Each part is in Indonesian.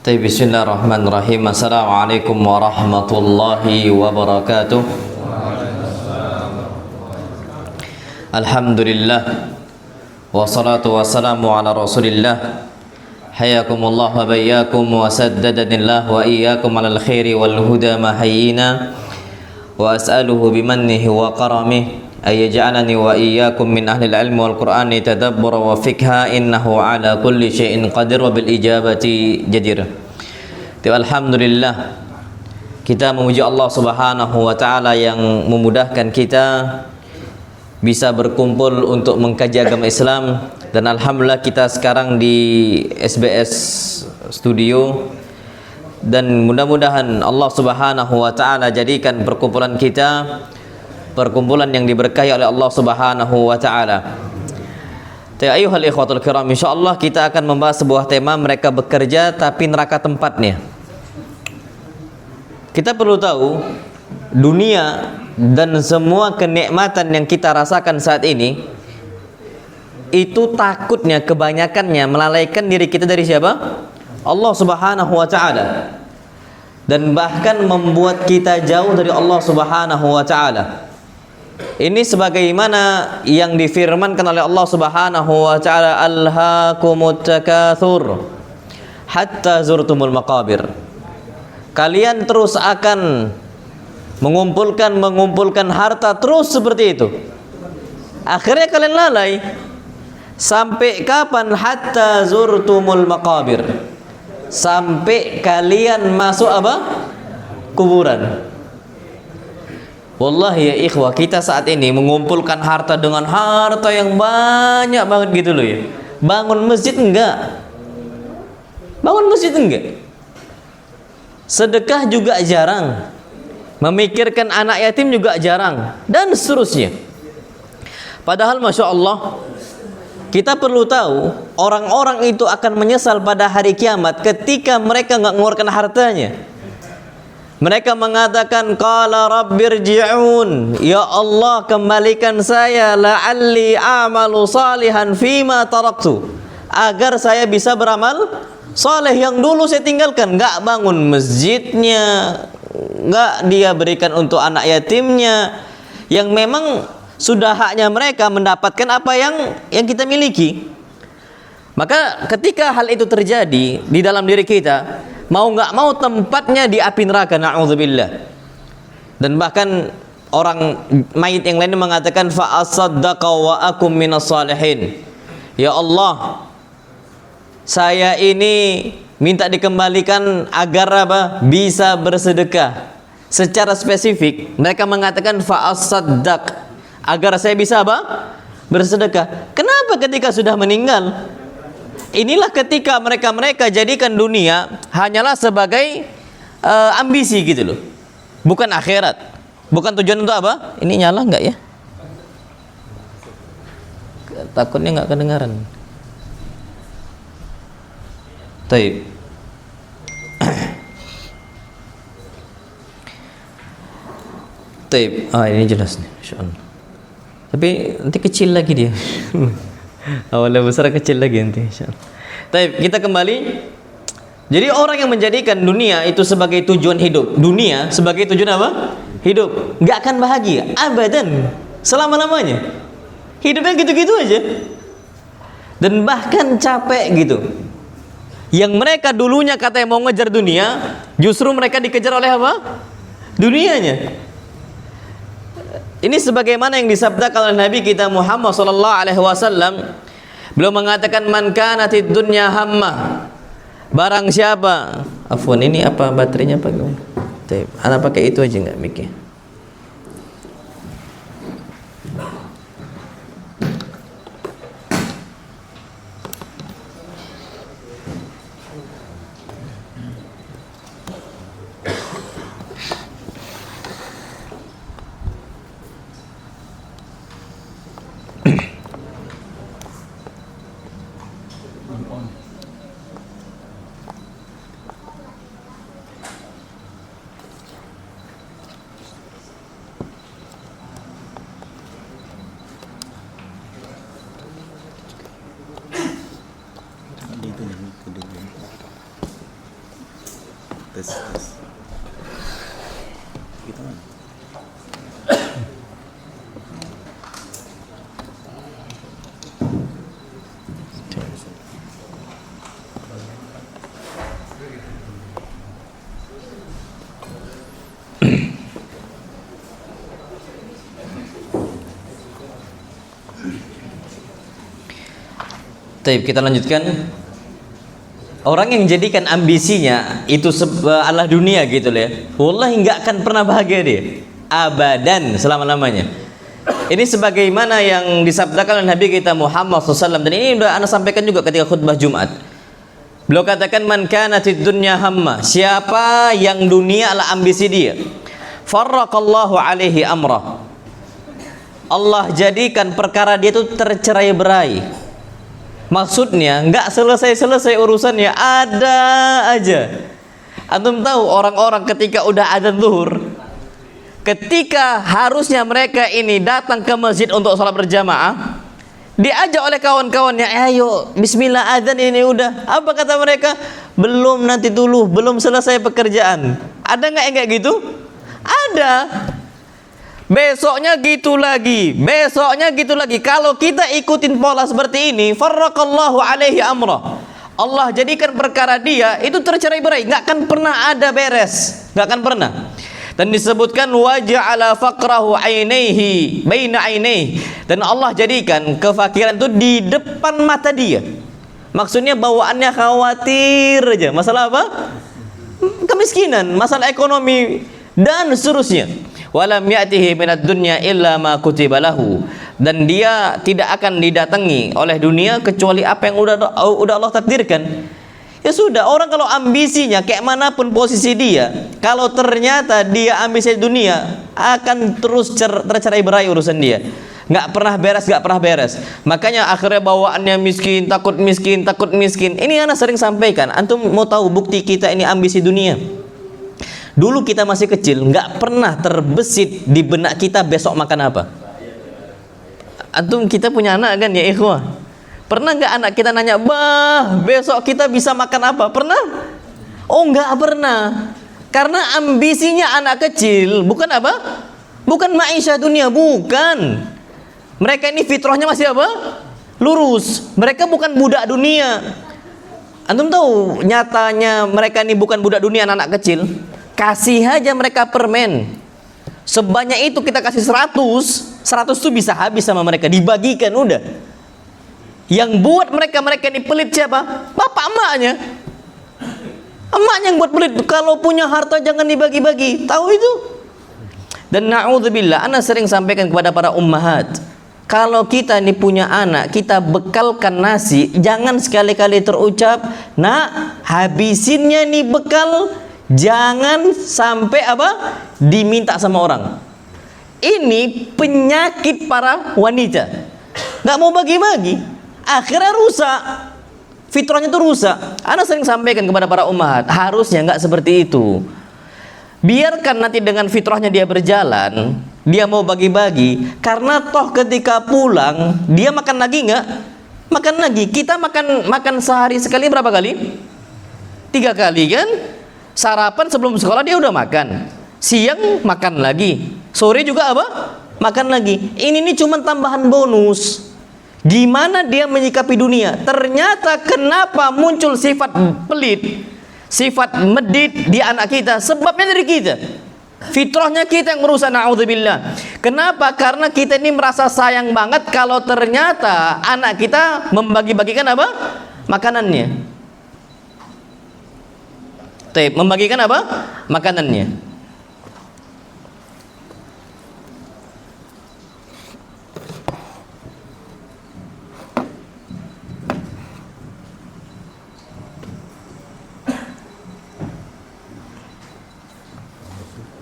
Bismillahirrahmanirrahim. Assalamualaikum warahmatullahi wabarakatuh. Alhamdulillah wassalatu wassalamu ala rasulillah. Hayakumullah wa bayyakum wa saddadanillah wa iyyakum alal khairi wal huda mahayyina wa as'aluhu bimannihi wa karamihi ay yaj'alani wa iyyakum min ahlil ilmi wal qur'ani tadabbura wa fikha innahu ala kulli syai'in qadir wa bil ijabati jadir. Alhamdulillah, kita memuji Allah Subhanahu wa taala yang memudahkan kita bisa berkumpul untuk mengkaji agama Islam, dan alhamdulillah kita sekarang di SBS Studio, dan mudah-mudahan Allah Subhanahu wa taala jadikan perkumpulan kita perkumpulan yang diberkahi oleh Allah Subhanahu wa taala. Ayyuhal ikhwatul kiram, insyaallah kita akan membahas sebuah tema, mereka bekerja tapi neraka tempatnya. Kita perlu tahu dunia dan semua kenikmatan yang kita rasakan saat ini itu takutnya kebanyakannya melalaikan diri kita dari siapa? Allah Subhanahu wa taala, dan bahkan membuat kita jauh dari Allah Subhanahu wa taala. Ini sebagaimana yang difirmankan oleh Allah Subhanahu wa taala, alhaakumut takatsur hatta zurtumul maqabir. Kalian terus akan mengumpulkan harta terus seperti itu, akhirnya kalian lalai. Sampai kapan? Hatta zurtumul maqabir, sampai kalian masuk apa? Kuburan. Wallahi ya ikhwah, kita saat ini mengumpulkan harta dengan harta yang banyak banget gitu loh ya. Bangun masjid enggak? Bangun masjid enggak? Sedekah juga jarang. Memikirkan anak yatim juga jarang, dan seterusnya. Padahal Masya Allah, kita perlu tahu orang-orang itu akan menyesal pada hari kiamat ketika mereka nggak mengeluarkan hartanya. Mereka mengatakan, qala rabbirji'un, ya Allah kembalikan saya, la'alli a'malu salihan fima taraktu, agar saya bisa beramal saleh yang dulu saya tinggalkan. Nggak bangun masjidnya, nggak dia berikan untuk anak yatimnya, yang memang sudah haknya mereka mendapatkan apa yang kita miliki. Maka ketika hal itu terjadi di dalam diri kita, mau nggak mau tempatnya di api neraka, na'udzubillah. Dan bahkan orang mayit yang lain mengatakan, fa asaddaqa wa akum minas salihin, ya Allah, saya ini minta dikembalikan agar apa? Bisa bersedekah. Secara spesifik mereka mengatakan fa asaddaq, agar saya bisa apa? Bersedekah. Kenapa ketika sudah meninggal? Inilah ketika mereka jadikan dunia hanyalah sebagai ambisi gitu loh, bukan akhirat, bukan tujuan untuk apa? Ini nyala nggak ya? Takutnya nggak kedengaran. Taib. Taib. Ini jelas nih, insyaallah. Tapi nanti kecil lagi dia. Awalnya besar, kecil lagi nanti, insyaallah. Taib, kita kembali. Jadi orang yang menjadikan dunia itu sebagai tujuan hidup, dunia sebagai tujuan apa? Hidup, nggak akan bahagia abadan selama-lamanya. Hidupnya gitu-gitu aja, dan bahkan capek gitu. Yang mereka dulunya katanya mau ngejar dunia, justru mereka dikejar oleh apa? Dunianya. Ini sebagaimana yang disabdakan oleh Nabi kita Muhammad sallallahu alaihi wasallam. Beliau mengatakan, man kanatid dunya hammah, barang siapa, afwan, ini apa baterainya apa gimana? Baik, ana pakai itu aja enggak mic-nya. Tes, tes. Kita mana? Baik, kita lanjutkan. Orang yang jadikan ambisinya itu adalah dunia gitu loh ya. Wallahi nggak akan pernah bahagia dia. Abadan selama-lamanya. Ini sebagaimana yang disabdakan oleh Nabi kita Muhammad SAW, dan ini sudah Anda sampaikan juga ketika khutbah Jumat. Beliau katakan, man kanatid dunya hamma, siapa yang dunia adalah ambisi dia, farraqallahu alaihi amrah, Allah jadikan perkara dia itu tercerai-berai. Maksudnya nggak selesai-selesai urusannya, ada aja. Antum tahu orang-orang ketika udah adzan zuhur, ketika harusnya mereka ini datang ke masjid untuk sholat berjamaah, diajak oleh kawan-kawannya, ayo bismillah adzan ini udah. Apa kata mereka? Belum, nanti dulu, belum selesai pekerjaan. Ada nggak yang kayak gitu? Ada. Besoknya gitu lagi, besoknya gitu lagi. Kalau kita ikutin pola seperti ini, farraqallahu alaihi amrah, Allah jadikan perkara dia itu tercerai-berai, nggak akan pernah ada beres, nggak akan pernah. Dan disebutkan waja'ala faqrahu ainaihi baina ainaihi, dan Allah jadikan kefakiran itu di depan mata dia. Maksudnya bawaannya khawatir aja, masalah apa? Kemiskinan, masalah ekonomi dan seterusnya. Walam ya'tihi minad dunya illa ma kutiba lahu, dan dia tidak akan didatangi oleh dunia kecuali apa yang udah Allah takdirkan. Ya sudah, orang kalau ambisinya kayak manapun posisi dia, kalau ternyata dia ambisi dunia, akan terus tercerai-berai urusan dia. Nggak pernah beres, nggak pernah beres. Makanya akhirnya bawaannya miskin, takut miskin, takut miskin. Ini Ana sering sampaikan. Antum mau tahu bukti kita ini ambisi dunia? Dulu kita masih kecil, nggak pernah terbesit di benak kita besok makan apa. Antum kita punya anak kan ya ikhwah? Pernah nggak anak kita nanya, bah besok kita bisa makan apa? Pernah? Oh nggak pernah. Karena ambisinya anak kecil bukan apa? Bukan maisha dunia, bukan. Mereka ini fitrahnya masih apa? Lurus. Mereka bukan budak dunia. Antum tahu nyatanya mereka ini bukan budak dunia, anak kecil. Kasih aja mereka permen sebanyak itu, kita kasih 100 itu bisa habis sama mereka, dibagikan udah. Yang buat mereka ini pelit siapa? Bapak emaknya. Emaknya yang buat pelit. Kalau punya harta jangan dibagi-bagi, tahu itu. Dan na'udzubillah, ana sering sampaikan kepada para ummahat, kalau kita ini punya anak, kita bekalkan nasi, jangan sekali-kali terucap, nak habisinnya nih bekal. Jangan sampai apa? Diminta sama orang. Ini penyakit para wanita. Nggak mau bagi-bagi. Akhirnya rusak. Fitrahnya itu rusak. Ana sering sampaikan kepada para ummahat, harusnya nggak seperti itu. Biarkan nanti dengan fitrahnya dia berjalan, dia mau bagi-bagi. Karena toh ketika pulang, dia makan lagi nggak? Makan lagi. Kita makan sehari sekali berapa kali? 3 kali kan? Sarapan sebelum sekolah dia udah makan, siang makan lagi, sore juga apa? Makan lagi. Ini cuma tambahan bonus. Gimana dia menyikapi dunia? Ternyata kenapa muncul sifat pelit, sifat medit di anak kita? Sebabnya dari kita. Fitrahnya kita yang merusak, na'udzubillah. Kenapa? Karena kita ini merasa sayang banget kalau ternyata anak kita membagi-bagikan apa? Makanannya. Membagikan apa? Makanannya.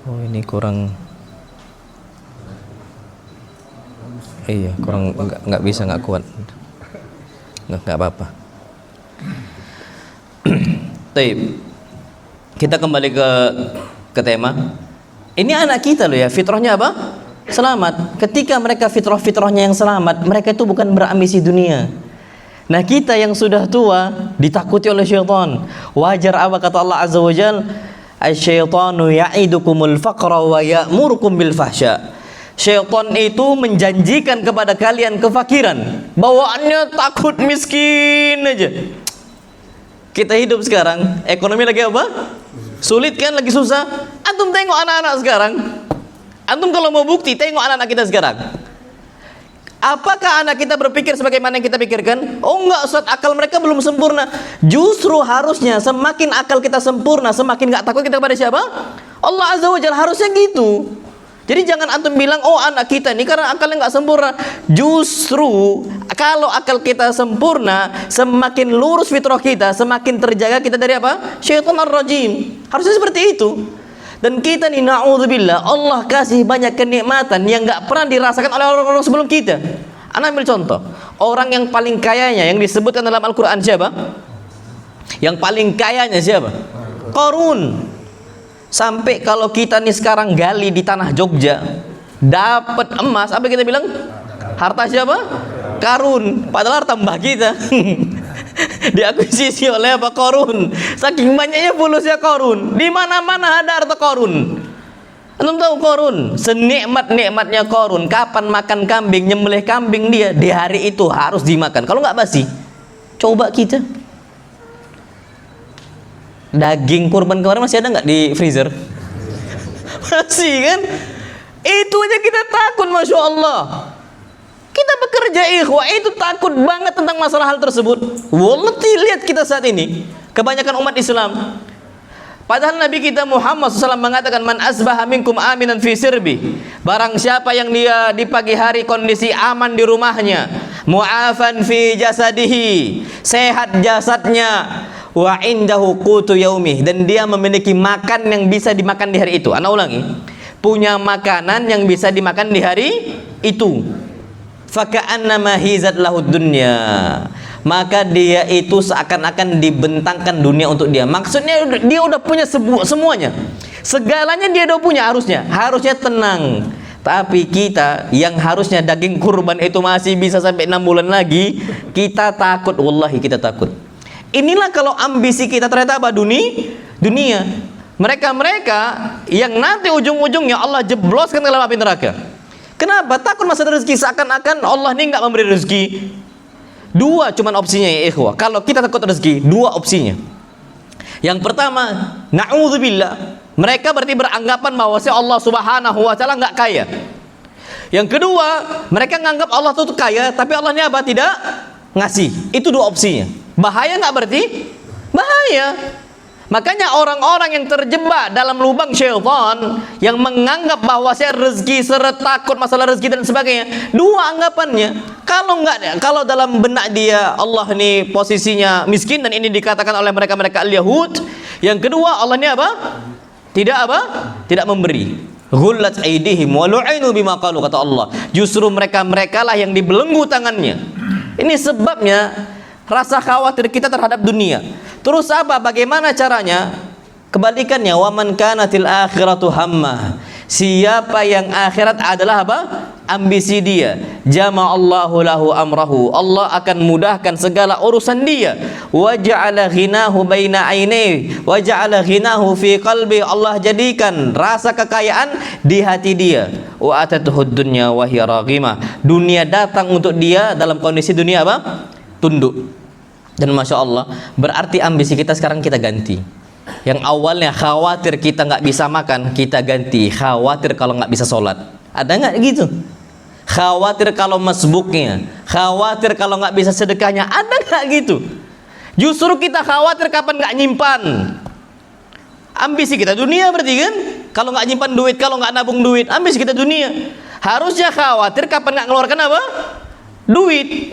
Oh ini kurang. Iya kurang, nggak bisa, nggak kuat. Nggak apa-apa. Taib. Kita kembali ke tema. Ini anak kita loh ya, fitrahnya apa? Selamat. Ketika mereka fitrahnya yang selamat, mereka itu bukan berambisi dunia. Nah kita yang sudah tua ditakuti oleh syaitan. Wajar apa kata Allah Azza wa Jal? Asyaitanu ya'idukumul faqra wa ya'murukum bil fahsya. Syaitan itu menjanjikan kepada kalian kefakiran, bawaannya takut miskin aja. Kita hidup sekarang, ekonomi lagi apa? Sulit kan, lagi susah. Antum tengok anak-anak sekarang. Antum kalau mau bukti, tengok anak-anak kita sekarang. Apakah anak kita berpikir sebagaimana yang kita pikirkan? Oh enggak Ustaz, akal mereka belum sempurna. Justru harusnya semakin akal kita sempurna, semakin enggak takut kita kepada siapa? Allah Azza wa Jalla, harusnya gitu. Jadi jangan antum bilang, oh anak kita ini karena akalnya nggak sempurna. Justru kalau akal kita sempurna, semakin lurus fitrah kita, semakin terjaga kita dari apa? Syaitan ar-rajim. Harusnya seperti itu. Dan kita nih, na'udzubillah, Allah kasih banyak kenikmatan yang nggak pernah dirasakan oleh orang-orang sebelum kita. Anda ambil contoh, orang yang paling kayanya yang disebutkan dalam Al-Quran siapa? Yang paling kayanya siapa? Qarun. Sampai kalau kita nih sekarang gali di tanah Jogja, dapat emas, apa kita bilang? Harta siapa? Karun. Padahal harta mbah kita. Diakuisisi oleh apa? Qarun. Saking banyaknya fulusnya Qarun. Di mana-mana ada harta Qarun. Antum tahu Qarun? Senikmat-nikmatnya Qarun, kapan makan kambing, nyembelih kambing dia, di hari itu harus dimakan. Kalau nggak basi. Coba kita. Daging kurban kemarin masih ada nggak di freezer? Masih kan? Itu aja kita takut, Masya Allah. Kita bekerja ikhwah, itu takut banget tentang masalah hal tersebut. Wallahi, lihat kita saat ini, kebanyakan umat Islam. Padahal Nabi kita Muhammad SAW mengatakan, man asbaha minkum aminan fi sirbi. Barang siapa yang dia di pagi hari kondisi aman di rumahnya, mu'afan fi jasadihi, sehat jasadnya, wa indahu qutu yaumih, dan dia memiliki makan yang bisa dimakan di hari itu. Ana ulangi, punya makanan yang bisa dimakan di hari itu. Faka'annama hizat lahud dunya, maka dia itu seakan-akan dibentangkan dunia untuk dia. Maksudnya dia udah punya semuanya, segalanya dia udah punya. Harusnya tenang. Tapi kita yang harusnya daging kurban itu masih bisa sampai 6 bulan lagi, kita takut. Wallahi kita takut. Inilah kalau ambisi kita ternyata apa? Dunia. Mereka yang nanti ujung-ujungnya Allah jebloskan ke dalam api neraka. Kenapa? Takut masalah rezeki, seakan-akan Allah ini nggak memberi rezeki. Dua cuman opsinya ya ikhwah. Kalau kita takut rezeki, dua opsinya. Yang pertama, na'udzubillah, mereka berarti beranggapan bahwa Allah Subhanahu wa taala nggak kaya. Yang kedua, mereka menganggap Allah itu kaya, tapi Allah ini apa? Tidak ngasih. Itu dua opsinya. Bahaya nggak berarti? Bahaya. Makanya orang-orang yang terjebak dalam lubang syaitan, yang menganggap bahwa saya rezeki, seret takut masalah rezeki dan sebagainya, dua anggapannya. Kalau dalam benak dia Allah ini posisinya miskin, dan ini dikatakan oleh mereka al-Yahud. Yang kedua, Allah ini apa? Tidak memberi. Ghullat aydihim wa lu'inu bima qalu, kata Allah. Justru mereka lah yang dibelenggu tangannya. Ini sebabnya rasa khawatir kita terhadap dunia. Terus apa? Bagaimana caranya? Kebalikannya, waman kanatil akhiratu hammah. Siapa yang akhirat adalah apa? Ambisi dia. Jama'allahu lahu amrahu. Allah akan mudahkan segala urusan dia. Wa ja'ala ghinahu baina ainaihi wa ja'ala ghinahu fi qalbi. Allah jadikan rasa kekayaan di hati dia. Wa atatuhud dunya wa hiya raghimah. Dunia datang untuk dia dalam kondisi dunia apa? Tunduk. Dan Masya Allah, berarti ambisi kita sekarang kita ganti. Yang awalnya khawatir kita nggak bisa makan, kita ganti khawatir kalau nggak bisa sholat. Ada nggak gitu? Khawatir kalau masbuknya, khawatir kalau nggak bisa sedekahnya. Ada nggak gitu? Justru kita khawatir kapan nggak nyimpan. Ambisi kita dunia berarti kan? Kalau nggak nyimpan duit, kalau nggak nabung duit, ambisi kita dunia. Harusnya khawatir kapan nggak ngeluarkan apa? Duit.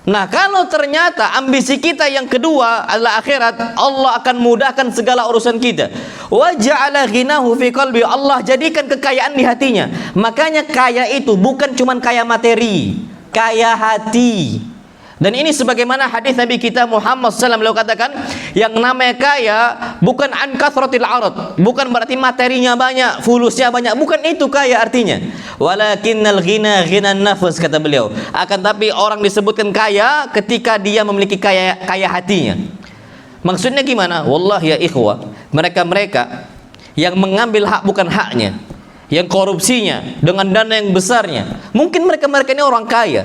Nah, kalau ternyata ambisi kita yang kedua adalah akhirat, Allah akan mudahkan segala urusan kita. Wa ja'ala ghinahu fi qalbi. Allah jadikan kekayaan di hatinya. Makanya kaya itu bukan cuman kaya materi, kaya hati. Dan ini sebagaimana hadis Nabi kita Muhammad SAW, beliau katakan, yang namanya kaya bukan an kathratil arad, bukan berarti materinya banyak, fulusnya banyak, bukan itu kaya artinya. Walakinnal ghina ghinan nafs, kata beliau. Akan tapi orang disebutkan kaya ketika dia memiliki kaya hatinya. Maksudnya gimana? Wallahi ya ikhwah, mereka yang mengambil hak bukan haknya, yang korupsinya dengan dana yang besarnya. Mungkin mereka-mereka ini orang kaya,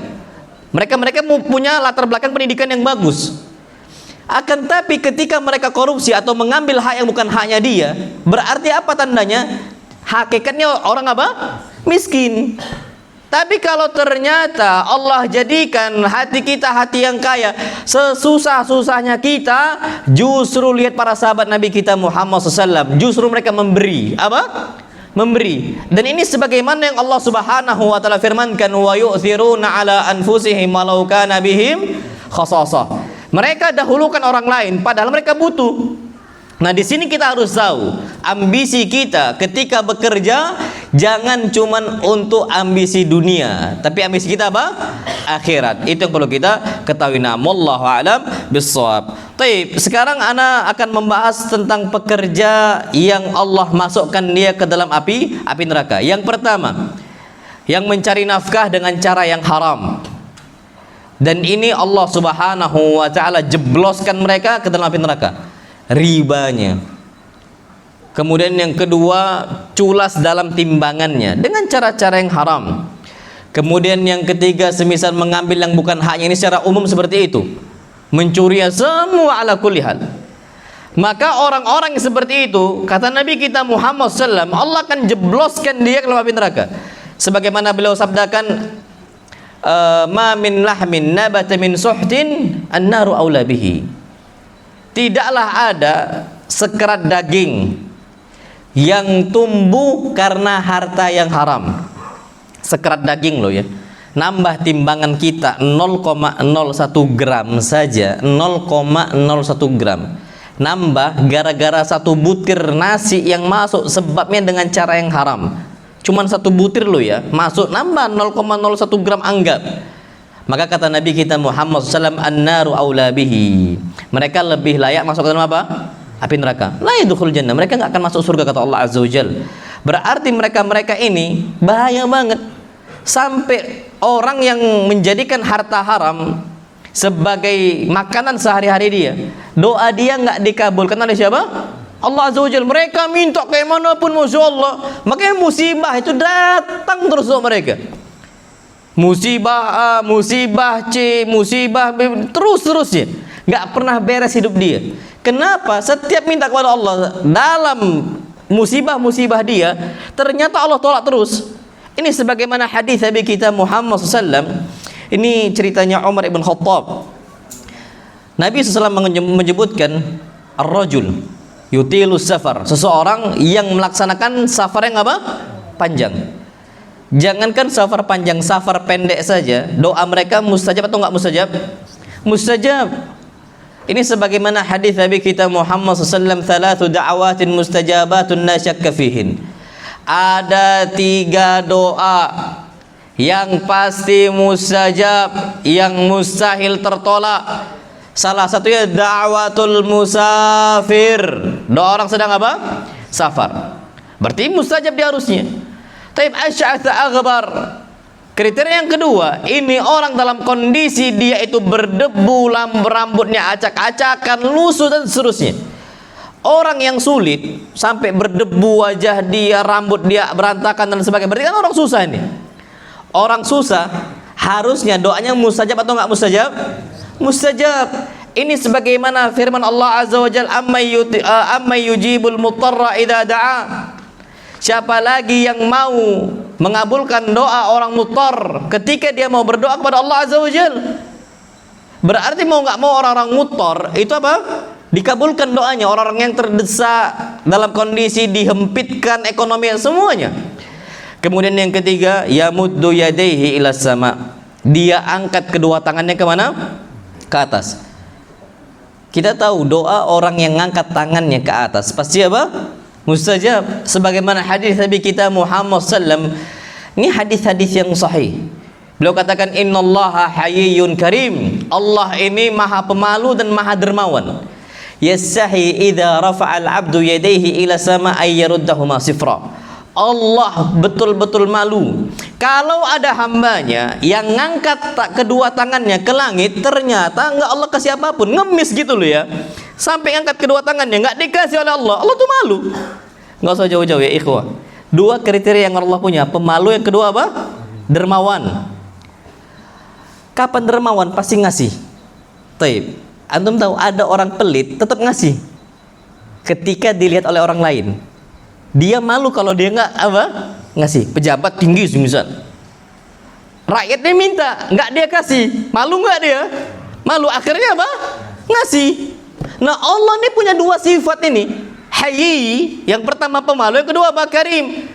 mereka-mereka punya latar belakang pendidikan yang bagus. Akan tapi ketika mereka korupsi atau mengambil hak yang bukan haknya dia, berarti apa tandanya? Hakikatnya orang apa? Miskin. Tapi kalau ternyata Allah jadikan hati kita hati yang kaya, sesusah-susahnya kita, justru lihat para sahabat Nabi kita Muhammad SAW, justru mereka memberi apa? Memberi. Dan ini sebagaimana yang Allah Subhanahu wa taala firmankan, wa yu'thiruna ala anfusihim walau kana bihim khasasah. Mereka dahulukan orang lain padahal mereka butuh. Nah, di sini kita harus tahu ambisi kita ketika bekerja jangan cuman untuk ambisi dunia, tapi ambisi kita apa? Akhirat. Itu yang perlu kita ketahui. Wallahu a'lam bissawab. Baik, sekarang ana akan membahas tentang pekerja yang Allah masukkan dia ke dalam api neraka. Yang pertama, yang mencari nafkah dengan cara yang haram. Dan ini Allah Subhanahu wa taala jebloskan mereka ke dalam api neraka. Ribanya. Kemudian yang kedua, culas dalam timbangannya dengan cara-cara yang haram. Kemudian yang ketiga, semisal mengambil yang bukan haknya, ini secara umum seperti itu. Mencuri semua ala kulli hal. Maka orang-orang yang seperti itu, kata Nabi kita Muhammad SAW, Allah akan jebloskan dia ke dalam api neraka. Sebagaimana beliau sabdakan, ma min lahmin nabata min suhtin an-naru aula bihi. Tidaklah ada sekerat daging yang tumbuh karena harta yang haram. Sekerat daging loh ya. Nambah timbangan kita 0,01 gram saja, 0,01 gram. Nambah gara-gara satu butir nasi yang masuk sebabnya dengan cara yang haram. Cuman satu butir loh ya, masuk nambah 0,01 gram anggap. Maka kata Nabi kita Muhammad SAW, an-naru aula bihi. Mereka lebih layak masuk ke dalam apa? Api neraka. La yadkhul jannah. Mereka enggak akan masuk surga kata Allah Azza wa Jalla. Berarti mereka-mereka ini bahaya banget. Sampai orang yang menjadikan harta haram sebagai makanan sehari-hari dia, doa dia enggak dikabulkan oleh siapa? Allah Azza wa Jalla. Mereka minta kayak manapun, Masya Allah. Makanya musibah itu datang terus untuk mereka. Musibah A, musibah C, musibah B, terus-terusnya. Nggak pernah beres hidup dia. Kenapa? Setiap minta kepada Allah dalam musibah-musibah dia, ternyata Allah tolak terus. Ini sebagaimana hadis Nabi kita Muhammad SAW. Ini ceritanya Umar ibn Khattab. Nabi SAW menyebutkan ar-rajul yutilus safar, seseorang yang melaksanakan safar yang apa? Panjang. Jangankan safar panjang, safar pendek saja, doa mereka mustajab atau enggak mustajab? Mustajab. Ini sebagaimana hadis Nabi kita Muhammad SAW, thalathu da'awatin mustajabatun la syakka fihin. Ada 3 doa yang pasti mustajab, yang mustahil tertolak. Salah satunya da'watul musafir. Doa orang sedang apa? Safar. Berarti mustajab dia harusnya. Taib asy'atha aghbar. Kriteria yang kedua, ini orang dalam kondisi dia itu berdebu, rambutnya acak-acakan, lusuh dan seterusnya. Orang yang sulit sampai berdebu wajah dia, rambut dia berantakan dan sebagainya, berarti kan orang susah ini. Orang susah harusnya doanya mustajab atau enggak mustajab? Mustajab. Ini sebagaimana firman Allah Azza wa Jalla, amma yujibul mutarra idza da'a. Siapa lagi yang mau mengabulkan doa orang mutar ketika dia mau berdoa kepada Allah Azza wa Jalla? Berarti mau nggak mau orang-orang mutar itu apa? Dikabulkan doanya. Orang-orang yang terdesak dalam kondisi dihempitkan ekonomi semuanya. Kemudian yang ketiga, yamuddu yadayhi ila sama. Dia angkat kedua tangannya kemana? Ke atas. Kita tahu doa orang yang ngangkat tangannya ke atas pasti apa? Mustajab. Sebagaimana hadis Nabi kita Muhammad SAW. Ini hadis-hadis yang sahih. Beliau katakan, innallaha hayyun karim. Allah ini maha pemalu dan maha dermawan. Yastahi idza rafa'al 'abdu yadayhi ila sama ay yaruddahuma sifra. Allah betul-betul malu kalau ada hambanya yang ngangkat kedua tangannya ke langit, ternyata enggak Allah kasih apapun, ngemis gitu loh ya. Sampai ngangkat kedua tangannya enggak dikasih oleh Allah. Allah tuh malu. Nggak usah jauh-jauh ya ikhwah. Dua kriteria yang Allah punya, pemalu, yang kedua apa? Dermawan. Kapan dermawan? Pasti ngasih. Taib. Antum tahu ada orang pelit tetap ngasih. Ketika dilihat oleh orang lain, dia malu kalau dia nggak apa? Ngasih. Pejabat tinggi misal. Rakyatnya minta, nggak dia kasih. Malu nggak dia? Malu. Akhirnya apa? Ngasih. Nah Allah ini punya dua sifat ini. Hayyi, yang pertama pemalu, yang kedua apa? Karim.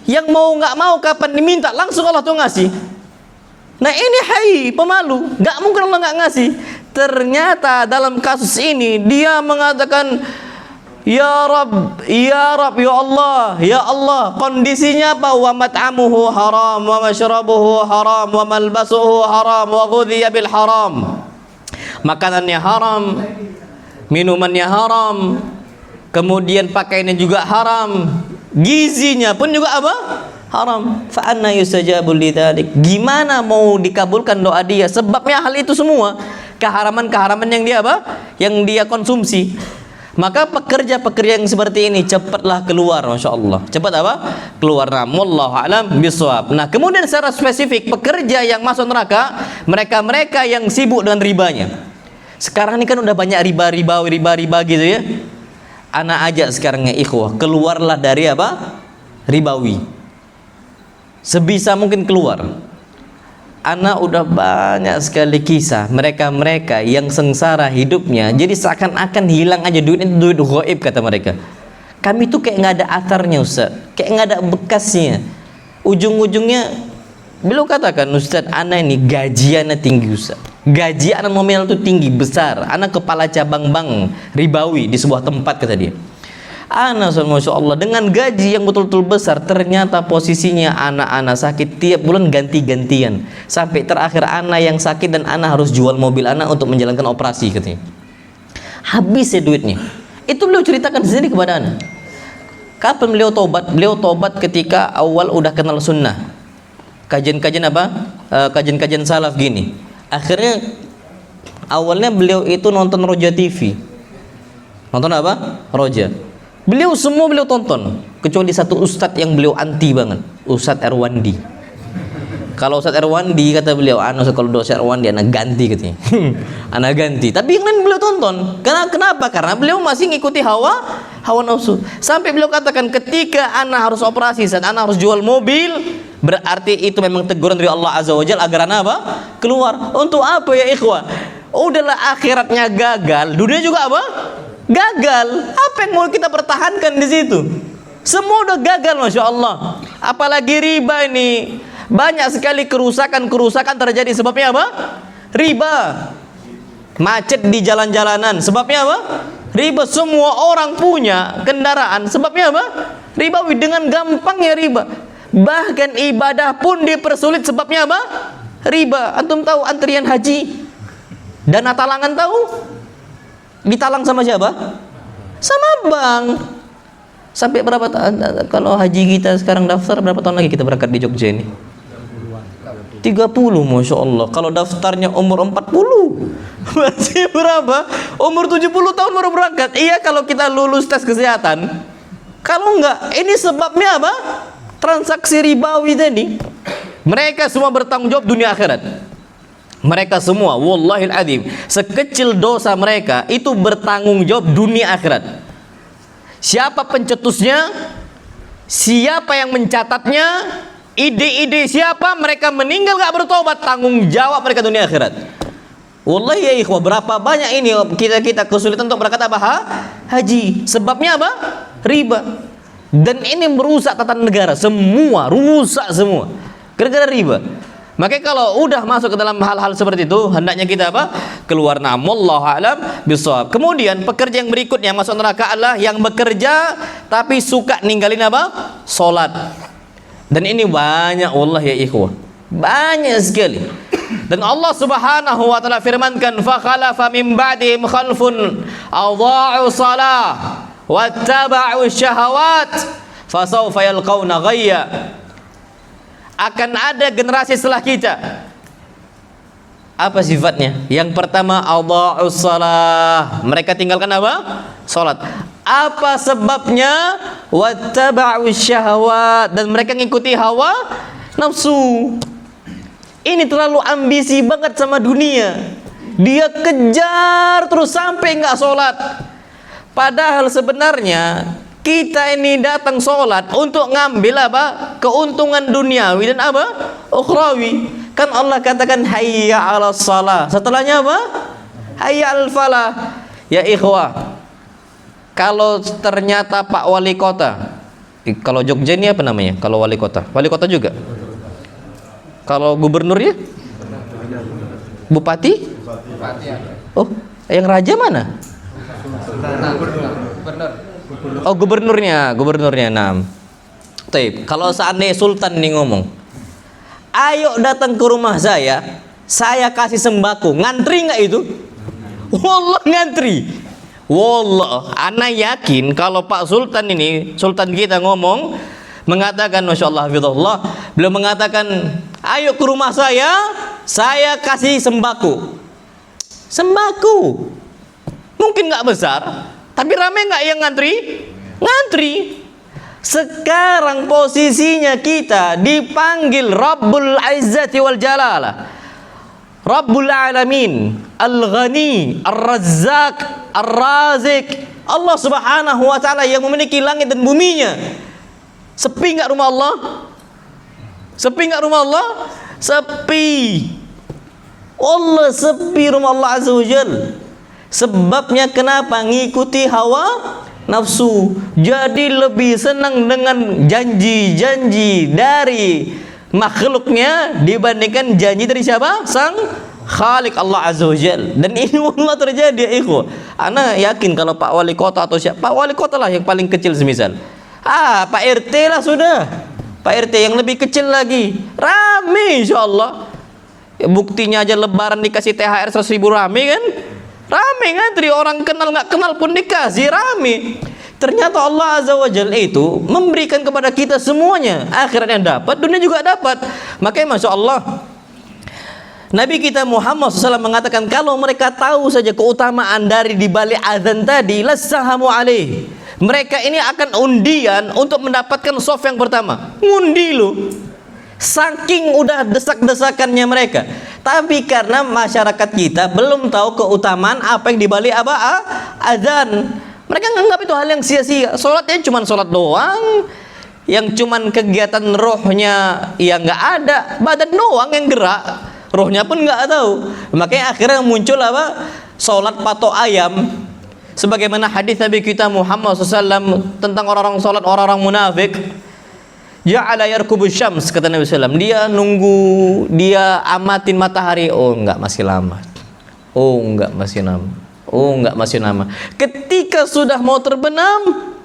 Yang mau nggak mau kapan diminta langsung Allah tuh ngasih. Nah ini hayyi, pemalu, nggak mungkin Allah nggak ngasih. Ternyata dalam kasus ini dia mengatakan, ya Rabb, ya Rabb, ya Allah, ya Allah. Kondisinya apa? Wa mat'amuhu haram, wa mashrabuhu haram, wa malbasuhu haram, wa ghudhiya bil haram. Makanannya haram, minumannya haram, kemudian pakaiannya juga haram, gizinya pun juga apa? Haram. Fa anna yustajabu lidzalik. Gimana mau dikabulkan doa dia? Sebabnya hal itu semua keharaman-keharaman yang dia apa? Yang dia konsumsi. Maka pekerja-pekerja yang seperti ini cepatlah keluar, masya Allah. Cepat apa? Keluar. Wallahu a'lam bishawab. Nah, kemudian secara spesifik pekerja yang masuk neraka, mereka-mereka yang sibuk dengan ribanya. Sekarang ini kan udah banyak riba gitu ya. Anak ajak sekarang ya ikhwah, keluarlah dari apa? Ribawi. Sebisa mungkin keluar. Anak udah banyak sekali kisah mereka-mereka yang sengsara hidupnya, jadi seakan-akan hilang aja duit itu, duit ghaib kata mereka. Kami tuh kayak nggak ada atarnya Ustaz, kayak nggak ada bekasnya. Ujung-ujungnya beliau katakan, Ustaz, anak ini gajiannya tinggi Ustaz. Gaji anak nominal itu tinggi, besar. Anak kepala cabang bank ribawi di sebuah tempat kata dia. Anak, masya Allah, dengan gaji yang betul-betul besar, ternyata posisinya anak-anak sakit tiap bulan ganti-gantian. Sampai terakhir anak yang sakit dan anak harus jual mobil anak untuk menjalankan operasi katanya. Habis ya duitnya. Itu beliau ceritakan sendiri kepada anak. Kapan beliau tobat? Beliau tobat ketika awal udah kenal sunnah. Kajian-kajian apa? Kajian-kajian salaf gini. Akhirnya awalnya beliau itu nonton Roja TV. Nonton apa? Roja. Beliau tonton, kecuali satu ustadz yang beliau anti banget, Ustadz Erwandi. Kalau Ustadz Erwandi kata beliau, kalau dosa Erwandi anak ganti katanya. Anak ganti. Tapi yang lain beliau tonton. Kenapa? Karena beliau masih ngikuti hawa nafsu. Sampai beliau katakan, ketika anak harus operasi, saat anak harus jual mobil, berarti itu memang teguran dari Allah Azza wa Jalla agar anak apa? Keluar. Untuk apa ya ikhwah? Udahlah akhiratnya gagal, dunia juga apa? Gagal. Apa yang mau kita pertahankan di situ? Semua udah gagal, masya Allah. Apalagi riba ini, banyak sekali kerusakan terjadi. Sebabnya apa? Riba. Macet di jalan-jalanan. Sebabnya apa? Riba. Semua orang punya kendaraan. Sebabnya apa? Ribawi. Dengan gampangnya riba. Bahkan ibadah pun dipersulit. Sebabnya apa? Riba. Antum tahu antrian haji, dana talangan tahu? Ditalang sama siapa? Sama bank. Sampai berapa kalau haji kita sekarang daftar, berapa tahun lagi kita berangkat di Jogja ini? 30, masya Allah. Kalau daftarnya umur 40, masih berapa? Umur 70 tahun baru berangkat. Iya kalau kita lulus tes kesehatan. Kalau enggak, ini sebabnya apa? Transaksi ribawi tadi. Mereka semua bertanggung jawab dunia akhirat. Mereka semua, wallahil adzim, sekecil dosa mereka itu bertanggung jawab dunia akhirat. Siapa pencetusnya? Siapa yang mencatatnya? Ide-ide siapa? Mereka meninggal gak bertobat, tanggung jawab mereka dunia akhirat. Wallahi ya ikhwah, berapa banyak ini kita kesulitan untuk berangkat apa? Haji. Sebabnya apa? Riba. Dan ini merusak tatanan negara, semua rusak semua gara-gara riba. Makanya kalau udah masuk ke dalam hal-hal seperti itu, hendaknya kita apa? Keluar. Wallahu a'lam bishawab. Kemudian pekerja yang berikutnya masuk neraka adalah yang bekerja tapi suka ninggalin apa? Salat. Dan ini banyak, wallah ya ikhwah, banyak sekali. Dan Allah Subhanahu wa taala firmankan, fa khalafa min ba'dihim khalfun adha'u shalah wattaba'u syahawat fasawfa yalqauna ghayya. Akan ada generasi setelah kita Apa sifatnya? Yang pertama, adha'us shalah. Mereka tinggalkan apa? Salat. Apa sebabnya? Wattaba'us syahwat. Dan mereka ngikuti hawa nafsu. Ini terlalu ambisi banget sama dunia. Dia kejar terus sampai nggak sholat. Padahal sebenarnya kita ini datang sholat untuk ngambil apa? Keuntungan duniawi dan apa? Ukhrawi. Kan Allah katakan hayya 'alas shalah. Setelahnya apa? Hayya 'alal falah. Ya ikhwah, kalau ternyata Pak Wali Kota, kalau Jogja ini apa namanya? Kalau Wali Kota? Wali Kota juga? Kalau gubernurnya? Bupati? Oh, yang raja mana? Oh, gubernurnya 6. Taib. Kalau seandainya sultan nih ngomong, ayo datang ke rumah saya kasih sembako. Ngantri nggak itu? Wallah ngantri. Wallah, ana yakin kalau Pak Sultan ini, sultan kita ngomong, mengatakan, Masya Allah, hafizahullah, beliau mengatakan, ayo ke rumah saya kasih sembako. Sembako mungkin nggak besar, tapi ramai nggak yang ngantri? Ngantri. Sekarang posisinya kita dipanggil Rabbul Izzati wal Jalalah, Rabbul Alamin, Al-Ghani, Ar-Razzaq, Ar-Razik, Allah Subhanahu wa Ta'ala yang memiliki langit dan buminya. Sepi nggak rumah Allah? Sepi nggak rumah Allah? Sepi. Allah sepi rumah Allah Azza wa Jal. Sebabnya kenapa? Ngikuti hawa nafsu. Jadi lebih senang dengan janji-janji dari makhluknya dibandingkan janji dari siapa? Sang Khalik Allah Azza wa Jal. Dan ini Allah terjadi ya ikhwah. Ana yakin kalau Pak Wali Kota atau siapa, Pak Wali Kota lah yang paling kecil semisal. Pak RT lah sudah. Pak RT yang lebih kecil lagi. Rame insyaallah. Ya, buktinya aja lebaran dikasih THR 100.000 rame kan? Rame ngantri, orang kenal nggak kenal pun dikasih, rame. Ternyata Allah Azza wa Jalla itu memberikan kepada kita semuanya. Akhiratnya dapat, dunia juga dapat. Makanya Masya Allah, Nabi kita Muhammad SAW mengatakan, kalau mereka tahu saja keutamaan dari dibalik azan tadi, lassahamu alaih. Mereka ini akan undian untuk mendapatkan soft yang pertama. Ngundi loh. Saking udah desak-desakannya mereka. Tapi karena masyarakat kita belum tahu keutamaan apa yang dibalik apa? Azan. Mereka menganggap itu hal yang sia-sia. Sholatnya cuma sholat doang, yang cuman kegiatan rohnya yang nggak ada, badan doang yang gerak, rohnya pun nggak tahu. Makanya akhirnya muncul apa? Sholat patok ayam. Sebagaimana hadis Nabi kita Muhammad SAW tentang orang-orang sholat, orang-orang munafik. Ja'ala yarkubu syams, kata Nabi SAW. Dia nunggu, dia amatin matahari. Oh enggak, masih lama. Oh enggak, masih lama. Oh enggak, masih lama. Ketika sudah mau terbenam,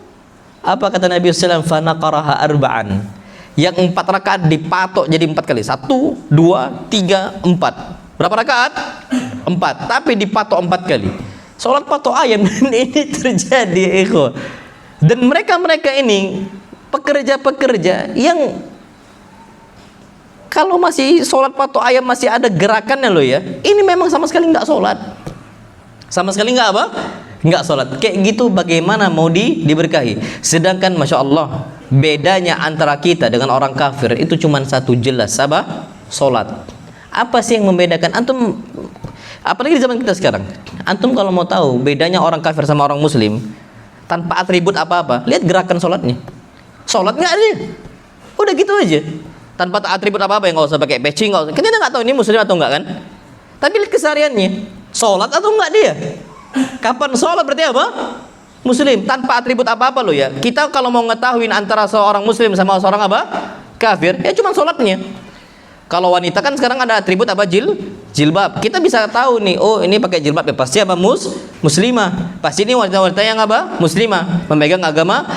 apa kata Nabi SAW? Fanaqaraha arba'an. Yang 4 rakaat dipatok jadi 4 kali. 1, 2, 3, 4. Berapa rakaat? 4. Tapi dipatok 4 kali. Sholat patok ayam. Dan ini terjadi, ikhwan. Dan mereka-mereka ini pekerja-pekerja yang kalau masih sholat patok ayam masih ada gerakannya loh ya. Ini memang sama sekali nggak sholat. Sama sekali nggak apa? Nggak sholat. Kayak gitu bagaimana mau diberkahi? Sedangkan Masya Allah, bedanya antara kita dengan orang kafir itu cuma satu, jelas apa? Sholat. Apa sih yang membedakan? Antum, apalagi di zaman kita sekarang, antum kalau mau tahu bedanya orang kafir sama orang muslim, tanpa atribut apa-apa, lihat gerakan sholatnya. Sholat nggak dia, udah gitu aja, tanpa atribut apa-apa, yang nggak usah pakai peci, nggak usah. Kan kita nggak tahu ini muslim atau enggak kan? Tapi lihat kesehariannya, sholat atau enggak dia? Kapan sholat berarti apa? Muslim, tanpa atribut apa-apa loh ya. Kita kalau mau ngetahuin antara seorang muslim sama seorang apa? Kafir, ya cuma sholatnya. Kalau wanita kan sekarang ada atribut apa? Jilbab. Kita bisa tahu nih, oh ini pakai jilbab ya pasti apa? Muslimah. Pasti ini wanita-wanita yang apa? Muslimah, memegang agama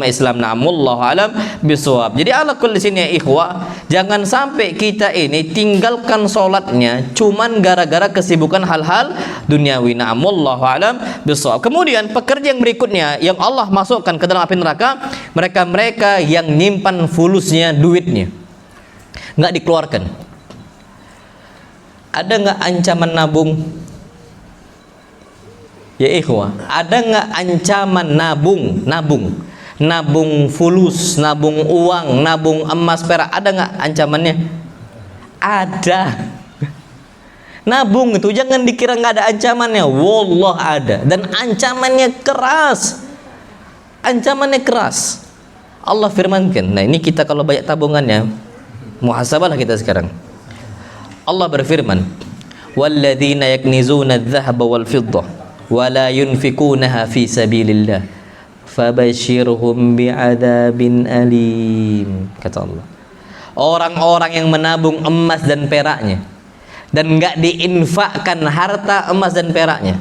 Islam. Na'amullahu alam bisawab. Jadi ala kulli sini ya ikhwah, jangan sampai kita ini tinggalkan sholatnya cuman gara-gara kesibukan hal-hal duniawi. Na'amullahu alam bisawab. Kemudian pekerja yang berikutnya yang Allah masukkan ke dalam api neraka, mereka-mereka yang nyimpan fulusnya, duitnya nggak dikeluarkan. Ada nggak ancaman nabung? Ya ikhwah, ada nggak ancaman nabung fulus, nabung uang, nabung emas perak, ada nggak ancamannya? Ada. Nabung itu jangan dikira nggak ada ancamannya, wallah ada, dan ancamannya keras. Ancamannya keras. Allah firmankan. Nah, ini kita kalau banyak tabungannya, muhasabahlah kita sekarang. Allah berfirman, "Walladzina yaknizuna adh-dhahaba wal fiddah wa la yunfikunaha fi sabilillah fabashshirhum bi'adzabin alim." Kata Allah, orang-orang yang menabung emas dan peraknya dan enggak diinfakkan harta emas dan peraknya,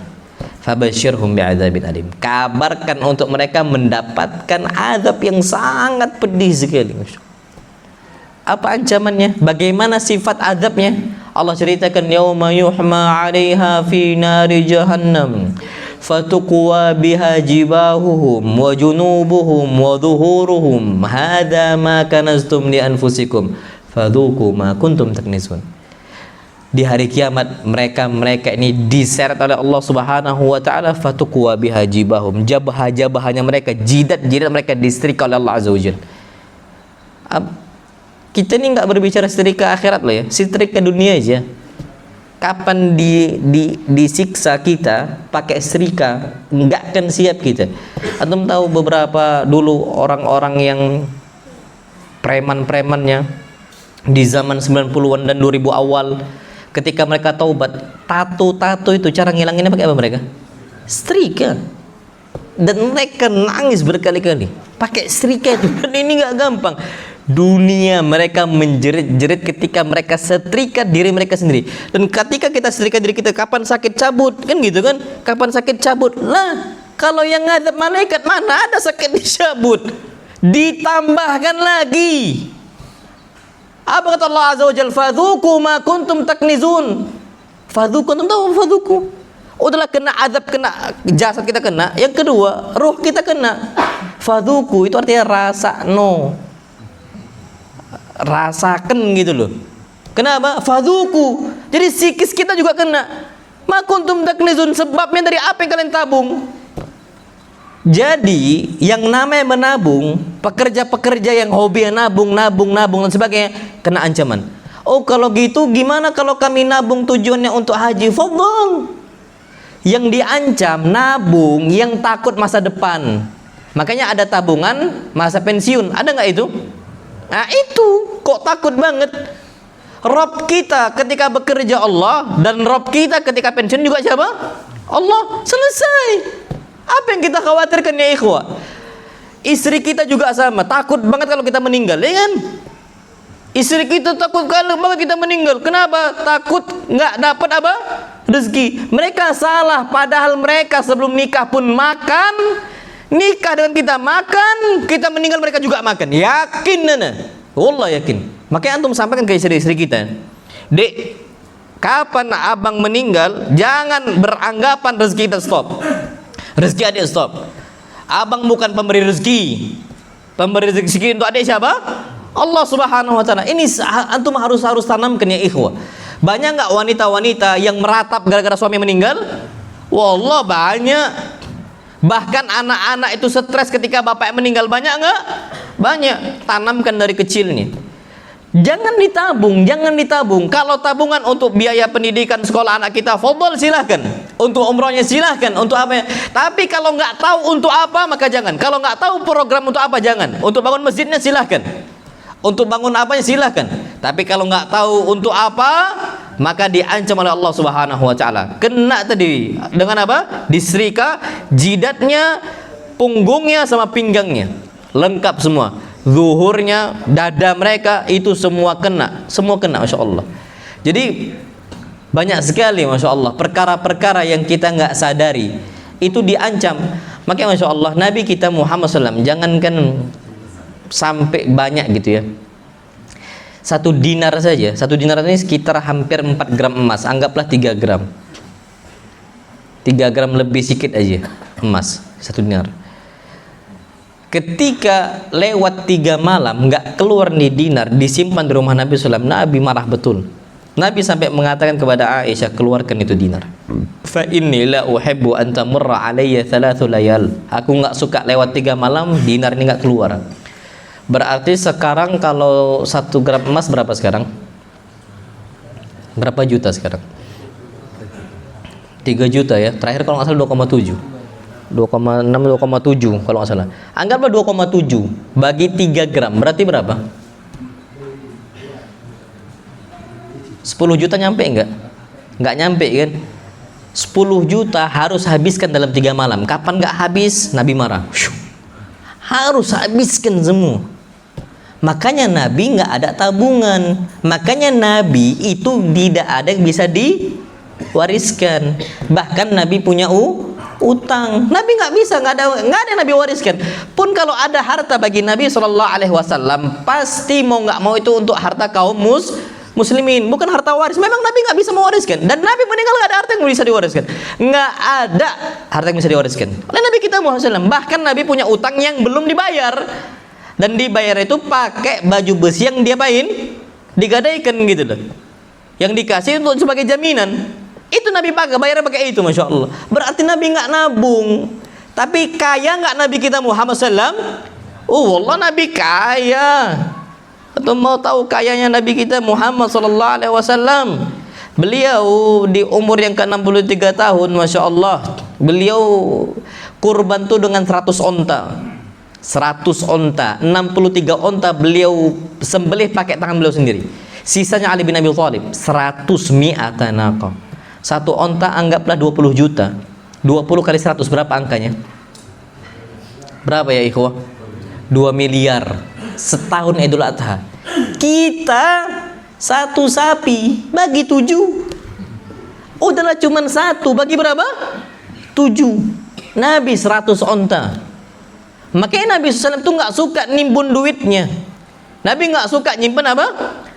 fabashshirhum bi'adzabin alim, kabarkan untuk mereka mendapatkan azab yang sangat pedih sekali. Apa ancamannya? Bagaimana sifat azabnya? Allah ceritakan, yauma yuhma 'alaiha fi nari jahannam fatuqwa biha jibahuhum wa junubuhum wa dhuhuruhum hadza ma kanaztum li anfusikum fadzuqu ma kuntum taknizun. Di hari kiamat mereka ini diseret oleh Allah Subhanahu wa taala, fatuqwa biha jibahum, jabah-jabahnya mereka, jidat-jidat mereka disetrika oleh Allah Azza wajalla. Kita ini nggak berbicara setrika akhirat loh ya, setrika dunia aja. Kapan disiksa kita pakai setrika, nggak akan siap kita. Antum tahu beberapa dulu orang-orang yang preman-premannya di zaman 90-an dan 2000 awal, ketika mereka taubat, tato itu cara ngilanginnya pakai apa mereka? Setrika. Dan mereka nangis berkali-kali pakai setrika itu. Dan ini nggak gampang. Dunia mereka menjerit-jerit ketika mereka setrika diri mereka sendiri. Dan ketika kita setrika diri kita, kapan sakit cabut, kan gitu kan? Kapan sakit cabut? Lah, kalau yang ngadab malaikat mana ada sakit dicabut? Ditambahkan lagi. Apa kata Allah Azza wa Jalla? Fadzuqu ma kuntum taknizun. Fadzuqu, antum tahu fadzuqu? Udahlah kena azab, kena jasad kita kena. Yang kedua, ruh kita kena. Fadzuqu itu artinya rasa rasakan gitu loh. Kenapa? Fadzuqu. Jadi psikis kita juga kena. Ma kuntum taknizun, sebabnya dari apa yang kalian tabung. Jadi yang namanya menabung, pekerja-pekerja yang hobi nabung dan sebagainya, kena ancaman. Oh kalau gitu gimana kalau kami nabung tujuannya untuk haji? Fadhol. Yang diancam nabung yang takut masa depan. Makanya ada tabungan masa pensiun. Ada nggak itu? Nah itu kok takut banget. Rob kita ketika bekerja Allah, dan Rob kita ketika pensiun juga siapa? Allah. Selesai. Apa yang kita khawatirkan ya ikhwah? Istri kita juga sama, takut banget kalau kita meninggal, ya kan? Istri kita takut kalau banget kita meninggal. Kenapa? Takut nggak dapat apa? Rezeki. Mereka salah, padahal mereka sebelum nikah pun makan. Nikah dengan kita makan, kita meninggal mereka juga makan. Yakin nana? Wallah yakin. Makanya antum sampaikan ke istri-istri kita, Dek, kapan abang meninggal, jangan beranggapan rezeki kita stop. Rezeki adik stop. Abang bukan pemberi rezeki. Pemberi rezeki untuk adik siapa? Allah Subhanahu wa taala. Ini antum harus tanamkan ya ikhwah. Banyak nggak wanita-wanita yang meratap gara-gara suami meninggal? Wallah banyak. Bahkan anak-anak itu stres ketika bapak meninggal, banyak nggak? Banyak. Tanamkan dari kecilnya. Jangan ditabung. Kalau tabungan untuk biaya pendidikan sekolah anak kita, fadhol silahkan. Untuk umrohnya silahkan. Untuk apa? Tapi kalau nggak tahu untuk apa, maka jangan. Kalau nggak tahu program untuk apa, jangan. Untuk bangun masjidnya silahkan. Untuk bangun apanya silahkan. Tapi kalau nggak tahu untuk apa, maka diancam oleh Allah Subhanahu wa taala. Kena tadi dengan apa? Diserika jidatnya, punggungnya sama pinggangnya. Lengkap semua. Zuhurnya, dada mereka itu semua kena. Semua kena, Masya Allah. Jadi banyak sekali Masya Allah perkara-perkara yang kita nggak sadari itu diancam. Makanya Masya Allah Nabi kita Muhammad SAW, jangankan sampai banyak gitu ya, 1 dinar saja. 1 dinar ini sekitar hampir 4 gram emas. Anggaplah 3 gram. 3 gram lebih sedikit aja emas 1 dinar. Ketika lewat 3 malam nggak keluar nih dinar, disimpan di rumah Nabi SAW, Nabi marah betul. Nabi sampai mengatakan kepada Aisyah, keluarkan itu dinar. Fa inni la uhibbu an tamurra alayya thalathu layal. Aku enggak suka lewat 3 malam dinar ini enggak keluar. Berarti sekarang kalau 1 gram emas berapa sekarang? Berapa juta sekarang? 3 juta ya. Terakhir kalau nggak salah 2,7. 2,6 2,7 kalau nggak salah. Anggaplah 2,7 bagi 3 gram berarti berapa? 10 juta nyampe enggak? Enggak nyampe kan? 10 juta harus habiskan dalam 3 malam. Kapan enggak habis? Nabi marah. Harus habiskan semua. Makanya Nabi enggak ada tabungan. Makanya Nabi itu tidak ada yang bisa diwariskan. Bahkan Nabi punya utang. Nabi nggak bisa, nggak ada yang Nabi wariskan. Pun kalau ada harta bagi Nabi SAW, pasti mau nggak mau itu untuk harta kaum muslimin, bukan harta waris. Memang Nabi nggak bisa mewariskan, dan Nabi meninggal nggak ada harta yang bisa diwariskan. Nggak ada harta yang bisa diwariskan oleh Nabi kita Muhammad SAW. Bahkan Nabi punya utang yang belum dibayar, dan dibayar itu pakai baju besi yang dia digadaikan gitu loh, yang dikasih untuk sebagai jaminan. Itu Nabi bayar pakai itu, masya Allah. Berarti Nabi nggak nabung. Tapi kaya nggak Nabi kita Muhammad SAW? Oh Allah, Nabi kaya. Atau mau tahu kayanya Nabi kita Muhammad SAW? Beliau di umur yang ke-63 tahun, masya Allah, beliau kurban tuh dengan 100 onta. 100 onta, 63 onta beliau sembelih pakai tangan beliau sendiri. Sisanya Ali bin Abi Thalib. 100 mi'ata naqah. 1 onta anggaplah 20 juta. 20 kali 100 berapa angkanya? Berapa ya ikhwah? 2 miliar setahun Idul Adha. Kita 1 sapi bagi 7. Udahlah cuman 1 bagi berapa? 7. Nabi 100 onta. Makanya Nabi SAW itu nggak suka nimbun duitnya. Nabi nggak suka nyimpen apa?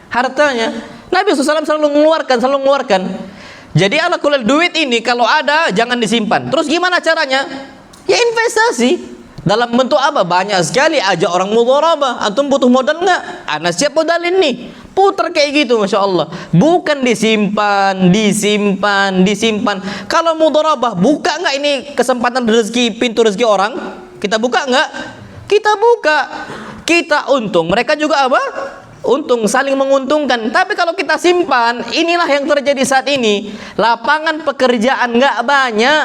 Hartanya. Nabi SAW selalu mengeluarkan. Jadi ala kulal duit ini kalau ada jangan disimpan. Terus gimana caranya? Ya investasi. Dalam bentuk apa? Banyak sekali. Ajak orang mudharabah. Antum butuh modal nggak? Ana siap modalin nih. Putar kayak gitu, masya Allah. Bukan disimpan. Kalau mudharabah, buka nggak ini kesempatan rezeki, pintu rezeki orang? Kita buka nggak? Kita buka. Kita untung. Mereka juga apa? Untung, saling menguntungkan. Tapi kalau kita simpan, inilah yang terjadi saat ini. Lapangan pekerjaan nggak banyak.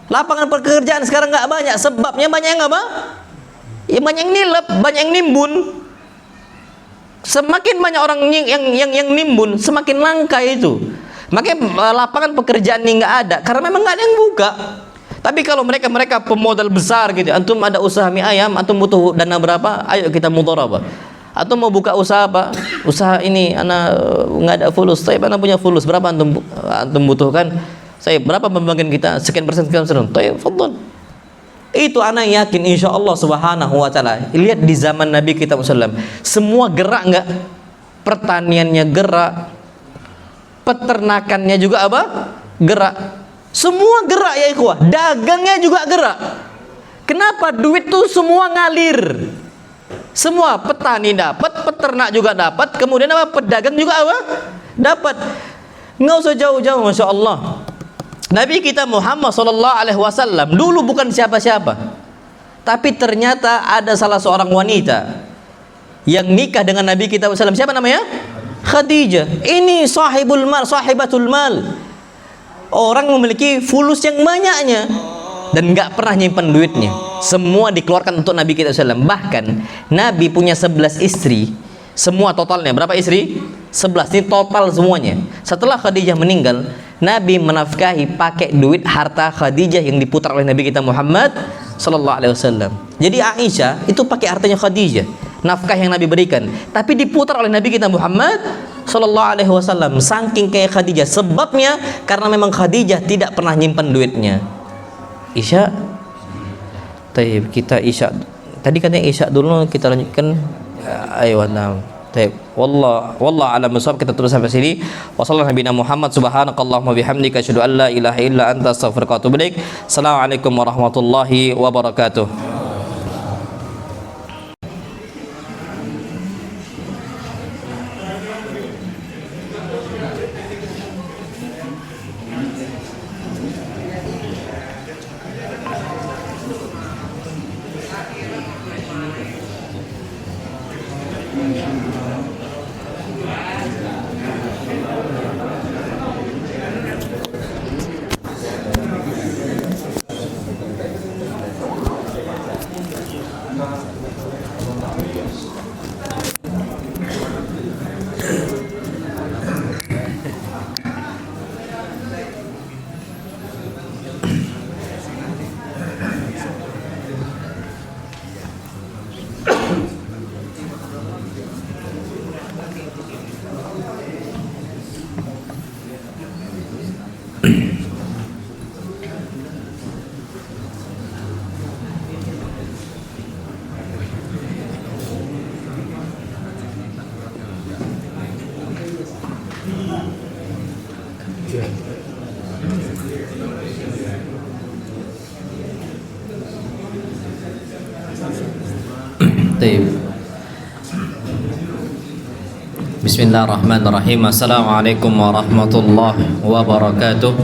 Lapangan pekerjaan sekarang nggak banyak. Sebabnya banyak yang apa? Ya banyak yang nilep, banyak yang nimbun. Semakin banyak orang yang nimbun, semakin langka itu. Makanya lapangan pekerjaan ini nggak ada, karena memang nggak ada yang buka. Tapi kalau mereka pemodal besar gitu, antum ada usaha mie ayam, antum butuh dana berapa? Ayo kita mudharabah. Atau mau buka usaha apa? Usaha ini ana nggak ada fulus, saya ana punya fulus, berapa antum butuhkan? Saya berapa pembagian kita? Sekian persen. Tayyib, fadhal. Itu ana yakin insya Allah subhanahu wa ta'ala. Lihat di zaman Nabi kita SAW, semua gerak nggak? Pertaniannya gerak, peternakannya juga apa? Gerak. Semua gerak ya ikhwah. Dagangnya juga gerak. Kenapa? Duit tuh semua ngalir. Semua petani dapat, peternak juga dapat, kemudian apa? Pedagang juga apa? Dapat. Nggak usah jauh-jauh, masya Allah. Nabi kita Muhammad SAW dulu bukan siapa-siapa, tapi ternyata ada salah seorang wanita yang nikah dengan Nabi kita SAW. Siapa namanya? Khadijah. Ini sahibul mal, sahibatul mal. Orang memiliki fulus yang banyaknya dan nggak pernah nyimpan duitnya. Semua dikeluarkan untuk Nabi kita SAW. Bahkan Nabi punya 11 istri. Semua totalnya berapa istri? 11. Ini total semuanya. Setelah Khadijah meninggal, Nabi menafkahi pakai duit harta Khadijah yang diputar oleh Nabi kita Muhammad SAW. Jadi Aisyah itu pakai hartanya Khadijah, nafkah yang Nabi berikan, tapi diputar oleh Nabi kita Muhammad SAW. Saking kayak Khadijah. Sebabnya karena memang Khadijah tidak pernah nyimpan duitnya. Isya. Tayyib, kita Isya. Tadi katanya Isya dulu, kita lanjutkan. Ayo, nah. Tayyib. Wallah alam bisawab. Kita terus sampai sini. Wassallallahu nabiyana Muhammad subhanakallahumma bihamdika asyhadu an la ilaha illa anta astaghfiruka wa atubu ilaik. Assalamualaikum warahmatullahi wabarakatuh. Baik. Bismillahirrahmanirrahim. Assalamualaikum warahmatullahi wabarakatuh.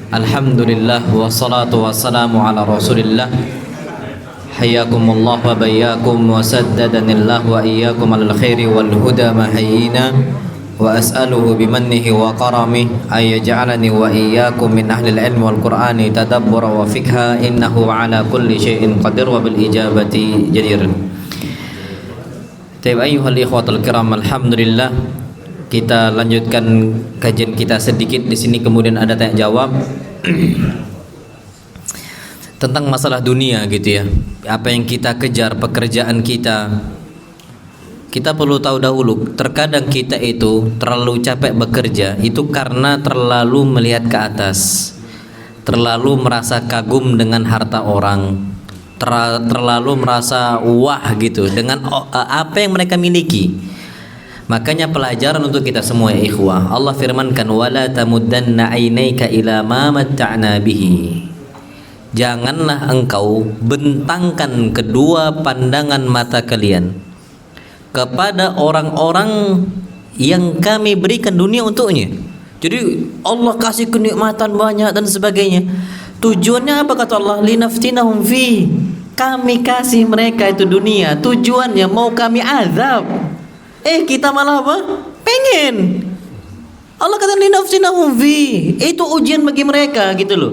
Alhamdulillah wassalatu wassalamu ala Rasulillah. Hayyakumullah wa bayyakum wa saddadanillah wa iyyakum alal khairi wal huda mahayyina wa as'aluhu bimannihi wa karamih ay yaj'alani wa iyyakum min ahlil ilmi wal qur'ani tadabbura wa fikha innahu ala kulli syai'in qadir wa bil ijabati jadir. Taib ayyuhal ikhwatul kiram, alhamdulillah kita lanjutkan kajian kita sedikit di sini, kemudian ada tanya jawab tentang masalah dunia gitu ya. Apa yang kita kejar, pekerjaan kita. Kita perlu tahu dahulu, terkadang kita itu terlalu capek bekerja itu karena terlalu melihat ke atas, terlalu merasa kagum dengan harta orang, terlalu merasa wah gitu dengan apa yang mereka miliki. Makanya pelajaran untuk kita semua ya ikhwah. Allah firmankan, wala tamuddanna ainaika ila ma matta'na bihi. Janganlah engkau bentangkan kedua pandangan mata kalian kepada orang-orang yang kami berikan dunia untuknya. Jadi Allah kasih kenikmatan banyak dan sebagainya. Tujuannya apa kata Allah? Linaftinahum fi. Kami kasih mereka itu dunia, tujuannya mau kami azab. Kita malah apa? Pengen. Allah kata linaftinahum fi. Itu ujian bagi mereka gitu loh.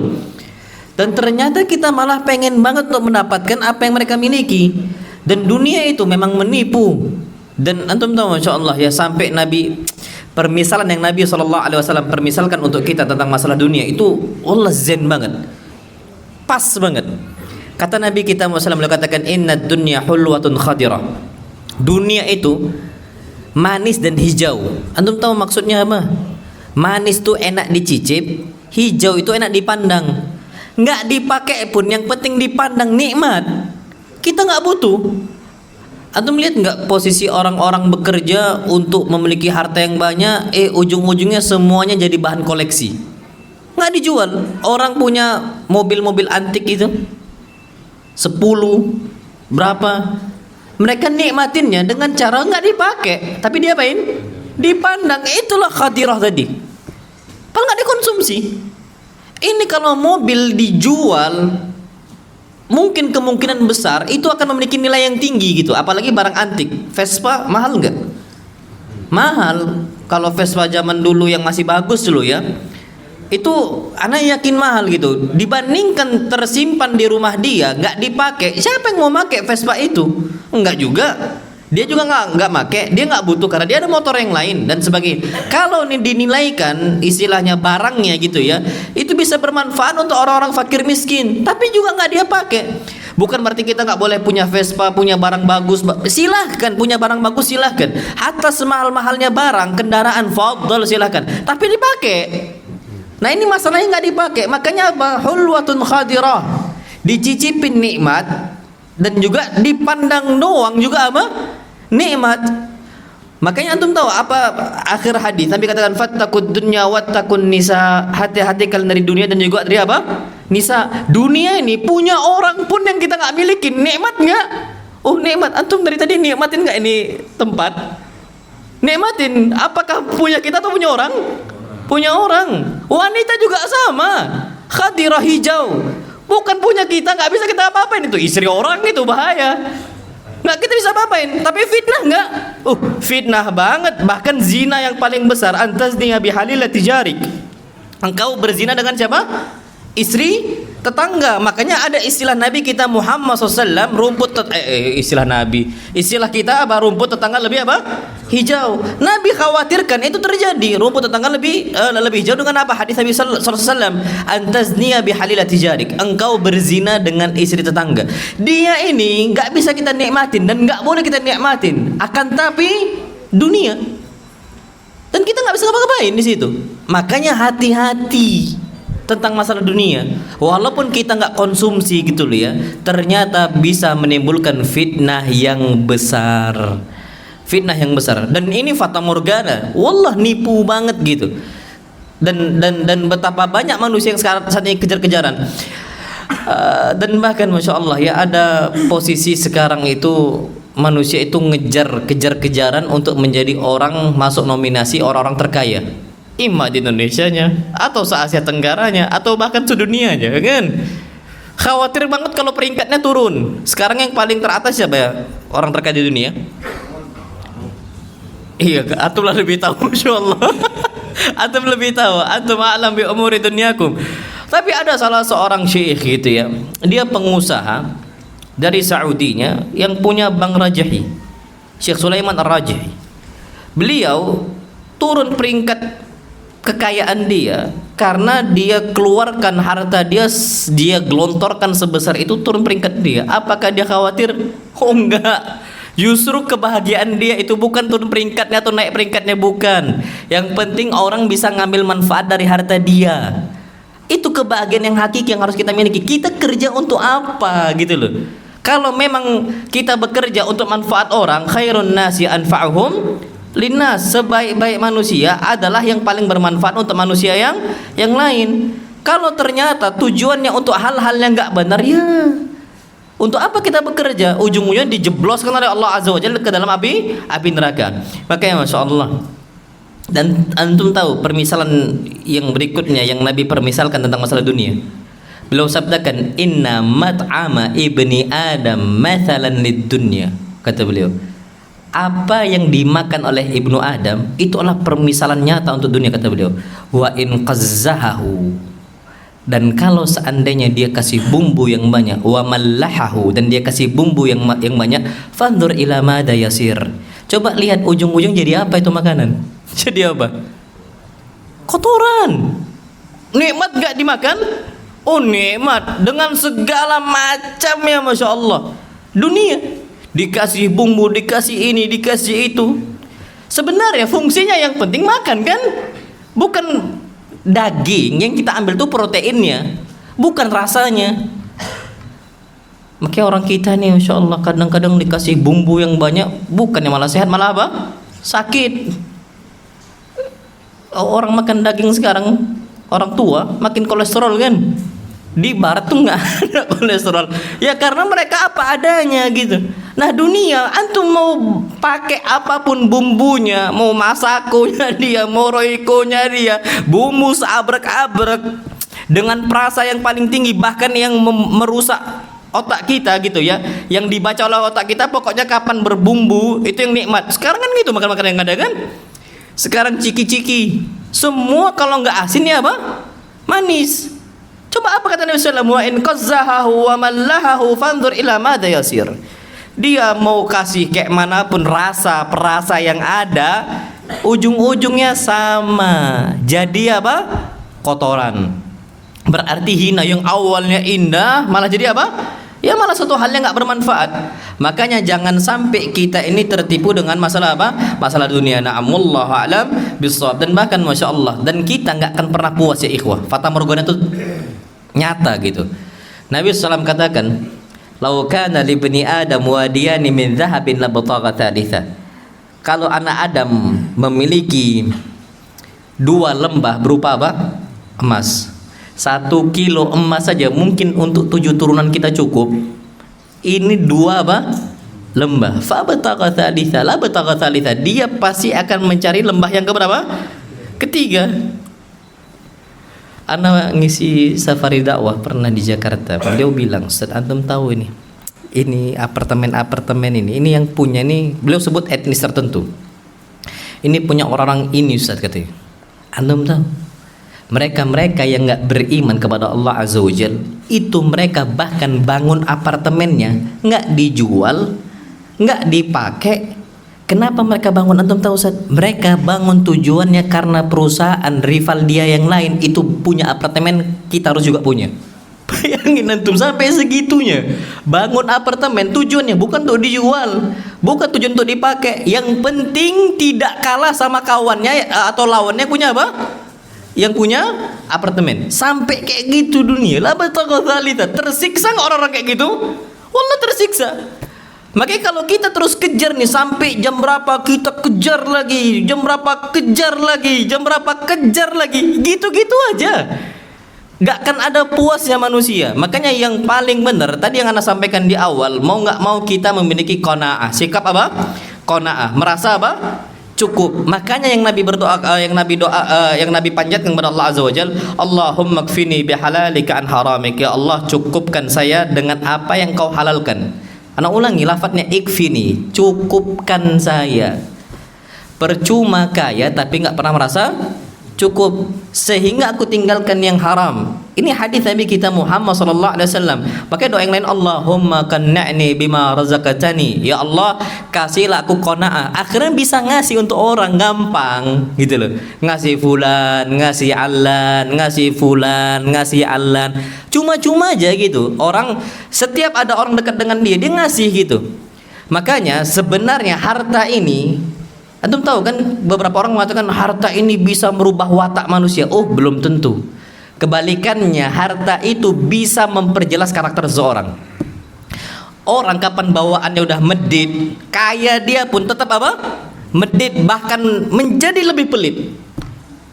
Dan ternyata kita malah pengen banget untuk mendapatkan apa yang mereka miliki. Dan dunia itu memang menipu. Dan antum tahu Masya Allah ya, sampai Nabi, permisalan yang Nabi SAW permisalkan untuk kita tentang masalah dunia itu Allah zen banget, pas banget. Kata Nabi kita SAW, beliau katakan, inna dunya hulwatun khadirah. Dunia itu manis dan hijau. Antum tahu maksudnya apa? Manis itu enak dicicip, hijau itu enak dipandang. Nggak dipakai pun, yang penting dipandang nikmat. Kita nggak butuh. Antum lihat nggak posisi orang-orang bekerja untuk memiliki harta yang banyak, ujung-ujungnya semuanya jadi bahan koleksi, nggak dijual. Orang punya mobil-mobil antik itu 10 berapa, mereka nikmatinnya dengan cara nggak dipakai, tapi diapain? Dipandang. Itulah khadirah tadi, padahal nggak dikonsumsi. Ini kalau mobil dijual, mungkin kemungkinan besar itu akan memiliki nilai yang tinggi gitu, apalagi barang antik. Vespa mahal nggak? Mahal. Kalau Vespa zaman dulu yang masih bagus dulu ya, itu anak yakin mahal gitu. Dibandingkan tersimpan di rumah dia nggak dipakai, siapa yang mau pakai Vespa itu? Enggak juga. Dia juga nggak make, dia nggak butuh karena dia ada motor yang lain dan sebagainya. Kalau ini dinilaikan istilahnya barangnya gitu ya, itu bisa bermanfaat untuk orang-orang fakir miskin, tapi juga nggak dia pakai. Bukan berarti kita nggak boleh punya Vespa, punya barang bagus. Silahkan punya barang bagus, silahkan. Hatta semahal-mahalnya barang, kendaraan, fadl silahkan. Tapi dipakai. Nah ini masalahnya nggak dipakai. Makanya apa? Hulwatun khadirah. Dicicipin nikmat dan juga dipandang doang juga apa? Nikmat. Makanya antum tahu apa akhir hadis? Nabi katakan fattaqud dunya wattaqun nisa. Hati-hati kalian dari dunia dan juga dari apa? Nisa. Dunia ini punya orang pun yang kita nggak miliki. Nikmat nggak? Oh nikmat. Antum dari tadi nikmatin nggak ini tempat? Nikmatin. Apakah punya kita atau punya orang? Punya orang. Wanita juga sama. Khadirah hijau. Bukan punya kita, nggak bisa kita apa-apain. Itu istri orang, itu bahaya. Nggak kita bisa apa-apain. Tapi fitnah nggak? Fitnah banget. Bahkan zina yang paling besar, antazni bihalilati jarik. Engkau berzina dengan siapa? Istri tetangga. Makanya ada istilah Nabi kita Muhammad SAW, rumput istilah Nabi, istilah kita apa? Rumput tetangga lebih apa? Hijau. Nabi khawatirkan itu terjadi, rumput tetangga lebih hijau dengan apa? Hadis Nabi SAW, antazniya bihalilati jarik. Engkau berzina dengan istri tetangga. Dia ini nggak bisa kita nikmatin dan nggak boleh kita nikmatin. Akan tapi dunia, dan kita nggak bisa ngapa-ngapain di situ. Makanya hati-hati tentang masalah dunia. Walaupun kita nggak konsumsi gitu loh ya, ternyata bisa menimbulkan fitnah yang besar. Fitnah yang besar. Dan ini fata morgana. Wallah nipu banget gitu. Dan betapa banyak manusia yang sekarang saat ini kejar-kejaran. Dan bahkan Masya Allah ya, ada posisi sekarang itu manusia itu kejar-kejaran untuk menjadi orang masuk nominasi orang-orang terkaya, imma di Indonesianya atau se-Asia Tenggaranya atau bahkan sedunianya kan. Khawatir banget kalau peringkatnya turun. Sekarang yang paling teratas siapa ya orang terkaya di dunia? Iya, antum lah lebih tahu Masya Allah. Antum lebih tahu, antum a'lam bi umuri dunyakum. Tapi ada salah seorang syekh gitu ya, dia pengusaha dari Saudinya yang punya bank Rajahi, Syekh Sulaiman Ar-Rajahi. Beliau turun peringkat kekayaan dia karena dia keluarkan harta dia gelontorkan sebesar itu, turun peringkat dia. Apakah dia khawatir? Oh enggak, justru kebahagiaan dia itu bukan turun peringkatnya atau naik peringkatnya, bukan. Yang penting orang bisa ngambil manfaat dari harta dia. Itu kebahagiaan yang hakiki yang harus kita miliki. Kita kerja untuk apa gitu loh. Kalau memang kita bekerja untuk manfaat orang, khairun nasi anfa'uhum linnas, sebaik-baik manusia adalah yang paling bermanfaat untuk manusia yang lain. Kalau ternyata tujuannya untuk hal-hal yang enggak benar, ya untuk apa kita bekerja? Ujung-ujungnya dijebloskan oleh Allah Azza wa Jalla ke dalam api neraka. Makanya Masya Allah. Dan antum tahu permisalan yang berikutnya yang Nabi permisalkan tentang masalah dunia. Beliau sabdakan, inna mat'ama ibni adam mathalan lid dunya. Kata beliau, apa yang dimakan oleh ibnu Adam itu adalah permisalan nyata untuk dunia, kata beliau. Wa in qazzahahu, dan kalau seandainya dia kasih bumbu yang banyak, wa mallahahu, dan dia kasih bumbu yang banyak, fanzur ila mada yasir. Coba lihat ujung-ujung jadi apa itu makanan. Jadi apa? Kotoran. Nikmat gak dimakan? Oh nikmat dengan segala macamnya Masya Allah. Dunia dikasih bumbu, dikasih ini, dikasih itu. Sebenarnya fungsinya yang penting makan kan? Bukan daging yang kita ambil tuh proteinnya, bukan rasanya. Makanya orang kita nih Masya Allah kadang-kadang dikasih bumbu yang banyak, bukannya malah sehat, malah apa? Sakit. Orang makan daging sekarang, orang tua makin kolesterol kan. Di barat tuh nggak ada kolesterol, ya karena mereka apa adanya gitu. Nah dunia, antum mau pakai apapun bumbunya, mau masakonya dia, mau roikonya dia, bumbu seabrek-abrek dengan perasa yang paling tinggi, bahkan yang merusak otak kita gitu ya, yang dibaca oleh otak kita, pokoknya kapan berbumbu itu yang nikmat. Sekarang kan gitu makan-makan yang ada kan. Sekarang ciki-ciki semua kalau nggak asin ya apa? Manis. Coba apa kata Nabi sallallahu alaihi wasallam, wa in qazzahahu wa mallahahu fanzur ila madza yasir. Dia mau kasih kayak manapun rasa perasa yang ada, ujung-ujungnya sama. Jadi apa? Kotoran. Berarti hina, yang awalnya indah malah jadi apa? Ya malah satu hal yang nggak bermanfaat. Makanya jangan sampai kita ini tertipu dengan masalah apa? Masalah dunia. Na'amullahu a'lam bissawab. Dan bahkan Masya Allah, dan kita nggak akan pernah puas ya ikhwah. Fata morgana itu nyata gitu. Nabi SAW katakan, lau kana li bani adam wadiyani min dhahabin labtagha thalitha. Kalau anak Adam memiliki dua lembah berupa apa? Emas. 1 kilo emas saja mungkin untuk 7 turunan kita cukup. Ini 2 apa? Lembah. Fa batagha thalitha, la batagha thalitha. Dia pasti akan mencari lembah yang keberapa? Ketiga. Ana ngisi safari dakwah pernah di Jakarta. Beliau bilang, "Ustaz, antum tahu ini apartemen ini yang punya ini," beliau sebut etnis tertentu. "Ini punya orang-orang ini, Ustaz," katanya. Antum tahu? Mereka yang nggak beriman kepada Allah Azza wa Jal, itu mereka bahkan bangun apartemennya nggak dijual, nggak dipakai. Kenapa mereka bangun? Antum tahu Ustaz? Mereka bangun tujuannya karena perusahaan rival dia yang lain itu punya apartemen, kita harus juga punya. Bayangin antum sampai segitunya. Bangun apartemen tujuannya bukan untuk dijual, bukan tujuan untuk dipakai. Yang penting tidak kalah sama kawannya atau lawannya punya apa? Yang punya apartemen. Sampai kayak gitu dunia. La bataghalita. Tersiksa nggak orang-orang kayak gitu? Wallah tersiksa. Makanya kalau kita terus kejar nih, sampai jam berapa kita kejar lagi, jam berapa kejar lagi, jam berapa kejar lagi, gitu-gitu aja. Gak akan ada puasnya manusia. Makanya yang paling benar tadi yang Anda sampaikan di awal, mau nggak mau kita memiliki qanaah. Sikap apa? Qanaah. Merasa apa? Cukup. Makanya yang Nabi berdoa, yang Nabi panjatkan kepada Allah Azza wa Jalla, Allahumma kfini bihalalika an haramik. Ya Allah, cukupkan saya dengan apa yang Kau halalkan. Anak ulangi lafadznya ikfini, cukupkan saya. Percuma kaya tapi nggak pernah merasa cukup, sehingga aku tinggalkan yang haram. Ini hadis Nabi kita Muhammad sallallahu alaihi wasallam. Pakai doa yang lain, Allahumma qanna'ni bima razaqtani. Ya Allah, kasihlah aku qanaah. Akhirnya bisa ngasih untuk orang gampang gitu loh. Ngasih fulan, ngasih alan, ngasih fulan, ngasih alan. Cuma-cuma aja gitu. Orang setiap ada orang dekat dengan dia ngasih gitu. Makanya sebenarnya harta ini, antum tahu kan, beberapa orang mengatakan harta ini bisa merubah watak manusia. Oh, belum tentu. Kebalikannya, harta itu bisa memperjelas karakter seseorang. Orang kapan bawaannya udah medit, kaya dia pun tetap apa? Medit, bahkan menjadi lebih pelit.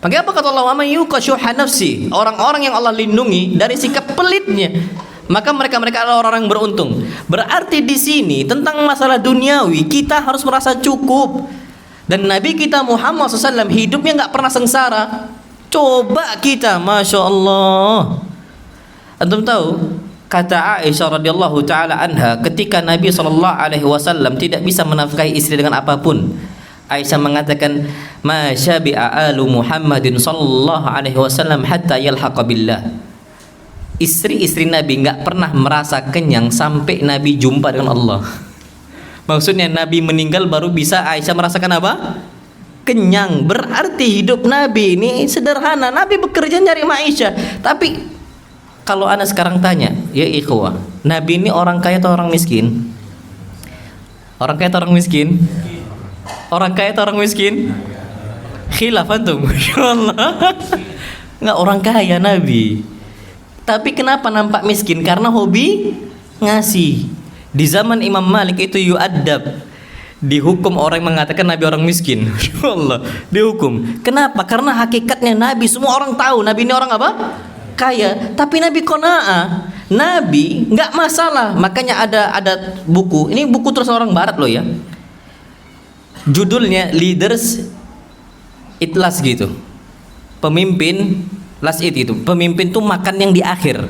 Makanya apa kata Allah, "Wa may yuqashuha nafsi." Orang-orang yang Allah lindungi dari sikap pelitnya, maka mereka adalah orang yang beruntung. Berarti di sini tentang masalah duniawi kita harus merasa cukup. Dan Nabi kita Muhammad SAW hidupnya nggak pernah sengsara. Coba kita, masya Allah. Antum tahu kata Aisyah radhiyallahu taala anha ketika Nabi SAW tidak bisa menafkahi istri dengan apapun. Aisyah mengatakan, "Ma syabi'a alu Muhammadin sallallahu alaihi wasallam hatta yalhaqa billah." Istri-istri Nabi nggak pernah merasa kenyang sampai Nabi jumpa dengan Allah. Maksudnya Nabi meninggal baru bisa Aisyah merasakan apa? Kenyang. Berarti hidup Nabi ini sederhana. Nabi bekerja nyari Aisyah. Tapi kalau Anda sekarang tanya, ya ikhwah, Nabi ini orang kaya atau orang miskin? Orang kaya atau orang miskin? Orang kaya atau orang miskin? Khilaf antum. Masyaallah. Enggak, orang kaya Nabi. Tapi kenapa nampak miskin? Karena hobi ngasih. Di zaman Imam Malik itu yu'addab, dihukum orang yang mengatakan Nabi orang miskin. Allah, dihukum. Kenapa? Karena hakikatnya Nabi, semua orang tahu Nabi ini orang apa? Kaya. Tapi Nabi qanaah. Nabi nggak masalah. Makanya ada buku. Ini buku terus orang Barat loh ya. Judulnya Leaders Eat Last gitu. Pemimpin last eat itu. Pemimpin tuh makan yang di akhir.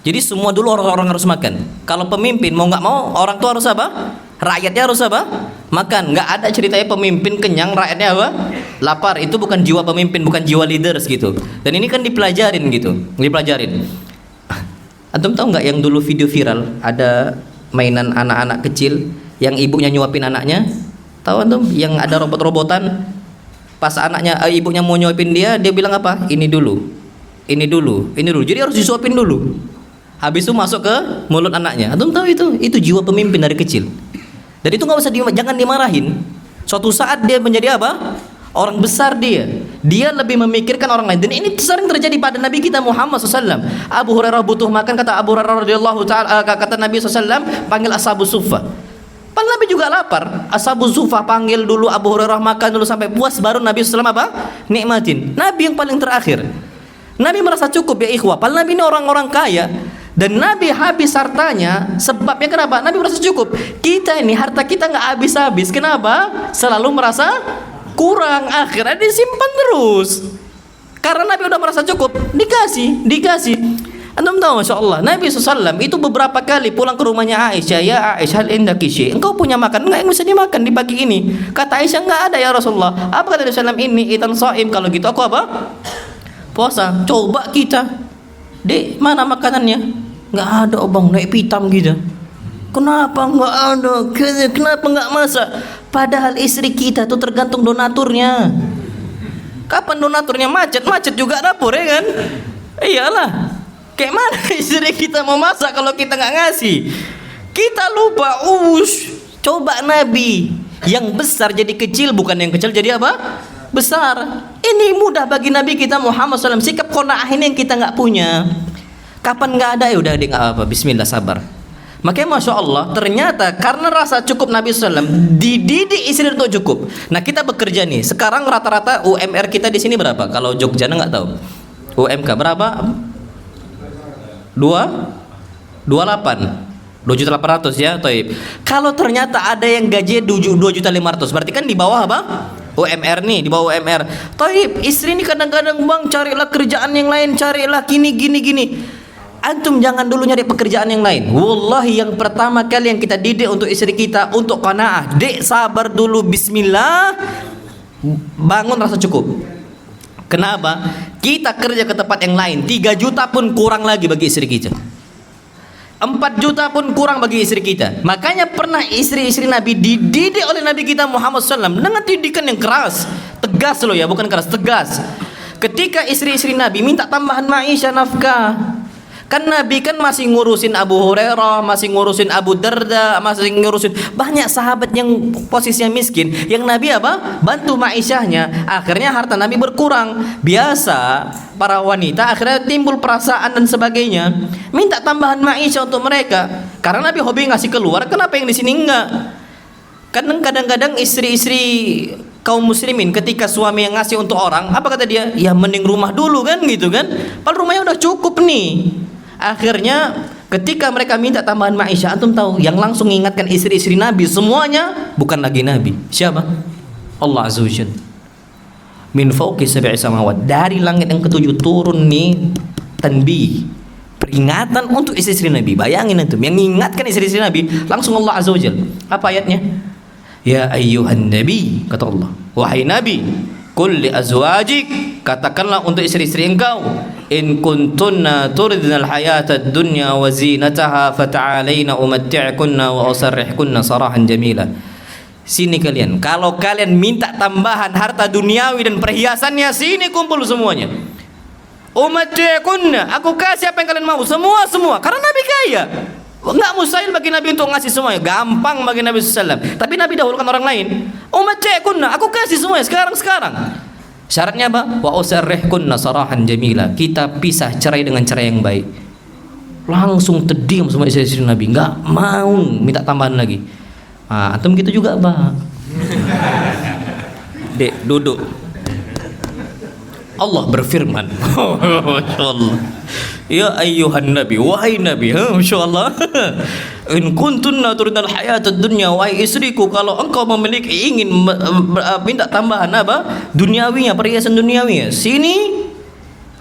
Jadi semua dulu orang-orang harus makan. Kalau pemimpin mau nggak mau, orang tuh harus apa? Rakyatnya harus apa? Makan. Nggak ada ceritanya pemimpin kenyang, rakyatnya apa? Lapar. Itu bukan jiwa pemimpin, bukan jiwa leaders gitu. Dan ini kan dipelajarin gitu, dipelajarin. Antum tahu nggak yang dulu video viral ada mainan anak-anak kecil yang ibunya nyuapin anaknya? Tahu antum? Yang ada robot-robotan. Pas anaknya, ibunya mau nyuapin dia bilang apa? Ini dulu, ini dulu, ini dulu. Jadi harus disuapin dulu. Habis itu masuk ke mulut anaknya. Antum tahu itu jiwa pemimpin dari kecil. Dan itu nggak usah jangan dimarahin. Suatu saat dia menjadi apa? Orang besar dia. Dia lebih memikirkan orang lain. Dan ini sering terjadi pada Nabi kita Muhammad SAW. Abu Hurairah butuh makan, kata Abu Hurairah radhiyallahu taala, kata Nabi SAW, panggil ashabus suffah. Padahal Nabi juga lapar. Ashabus suffah panggil dulu Abu Hurairah, makan dulu sampai puas, baru Nabi SAW apa? Nikmatin. Nabi yang paling terakhir. Nabi merasa cukup ya ikhwah. Padahal Nabi ini orang-orang kaya. Dan Nabi habis hartanya. Sebabnya kenapa? Nabi merasa cukup. Kita ini harta kita nggak habis-habis. Kenapa? Selalu merasa kurang. Akhirnya disimpan terus. Karena Nabi udah merasa cukup, dikasih. Antum tahu, masya Allah, Nabi SAW itu beberapa kali pulang ke rumahnya Aisyah. Ya Aisyah, hal indaki syai', engkau punya makan nggak yang bisa dimakan di pagi ini? Kata Aisyah, nggak ada ya Rasulullah. Apa kata Nabi SAW? Ini itan shaim. Kalau gitu aku apa? Puasa. Coba kita, dek, mana makanannya? Nggak ada, obang, naik pitam gitu. Kenapa nggak ada? Kenapa nggak masak? Padahal istri kita tuh tergantung donaturnya. Kapan donaturnya macet juga dapur ya kan? Iyalah. Kayak mana istri kita mau masak kalau kita nggak ngasih? Kita lupa. Coba Nabi yang besar jadi kecil, bukan yang kecil jadi apa? Besar. Ini mudah bagi Nabi kita Muhammad SAW. Sikap qanaah ini yang kita nggak punya. Kapan nggak ada, ya udah nggak apa, bismillah, sabar. Makanya masya Allah, ternyata karena rasa cukup Nabi SAW dididik istri untuk cukup. Nah kita bekerja nih, sekarang rata-rata UMR kita di sini berapa? Kalau Jogja nggak tahu, UMK berapa? 2.800 ya, Taib. Kalau ternyata ada yang gaji 2.500.000, berarti kan di bawah apa? UMR nih, di bawah UMR. Taib, istri ini kadang-kadang bang carilah kerjaan yang lain, carilah gini. Antum jangan dulu nyari pekerjaan yang lain. Wallahi yang pertama kali yang kita didik untuk istri kita untuk qanaah. Dek, sabar dulu, bismillah. Bangun rasa cukup. Kenapa? Kita kerja ke tempat yang lain 3 juta pun kurang lagi bagi istri kita, 4 juta pun kurang bagi istri kita. Makanya pernah istri-istri Nabi dididik oleh Nabi kita Muhammad SAW dengan didikan yang keras, tegas loh ya, bukan keras, tegas. Ketika istri-istri Nabi minta tambahan maisha, nafkah, kan Nabi kan masih ngurusin Abu Hurairah, masih ngurusin Abu Darda, masih ngurusin banyak sahabat yang posisinya miskin, yang Nabi apa? Bantu ma'isyahnya. Akhirnya harta Nabi berkurang. Biasa para wanita akhirnya timbul perasaan dan sebagainya, minta tambahan ma'isyah untuk mereka. Karena Nabi hobi ngasih keluar, kenapa yang di sini enggak? Kadang-kadang istri-istri kaum muslimin ketika suami yang ngasih untuk orang, apa kata dia? Ya mending rumah dulu kan gitu kan. Padahal rumahnya udah cukup nih. Akhirnya ketika mereka minta tambahan maisha, antum tahu yang langsung mengingatkan istri-istri Nabi semuanya bukan lagi Nabi. Siapa? Allah Azza wa Jalla. Min fawqi sab'i samawat, dari langit yang ketujuh turun nih tanbih, peringatan untuk istri-istri Nabi. Bayangin antum, yang mengingatkan istri-istri Nabi langsung Allah Azza wa Jalla. Apa ayatnya? Ya ayyuhan nabi, kata Allah, wahai Nabi, qul li azwajik, katakanlah untuk istri-istri engkau, in kuntunna turidnal hayatad dunya wa zinataha fata'alaina umatti'kunna wa usarrihkunna sarahan jamila. Sini kalian, kalau kalian minta tambahan harta duniawi dan perhiasannya, sini kumpul semuanya. Umatti'kunna, aku kasih apa yang kalian mau, semua, karena Nabi kaya. Enggak mustahil bagi Nabi untuk ngasih semuanya, gampang bagi Nabi SAW. Tapi Nabi dahulukan orang lain. Umatti'kunna, aku kasih semuanya sekarang. Syaratnya apa? Wa usarrihkunna sarahan jamila. Kita pisah, cerai dengan cerai yang baik. Langsung terdiam semua istri-istri Nabi, enggak mau minta tambahan lagi. Antum gitu juga, Pak. Dek, duduk. Allah berfirman, masyaallah, ya ayyuhan nabi, wahai nabi, masyaallah, in kuntunna turidnal hayatad dunya, wahai istriku, kalau engkau memiliki ingin minta tambahan apa? Duniawinya, perhiasan duniawinya, sini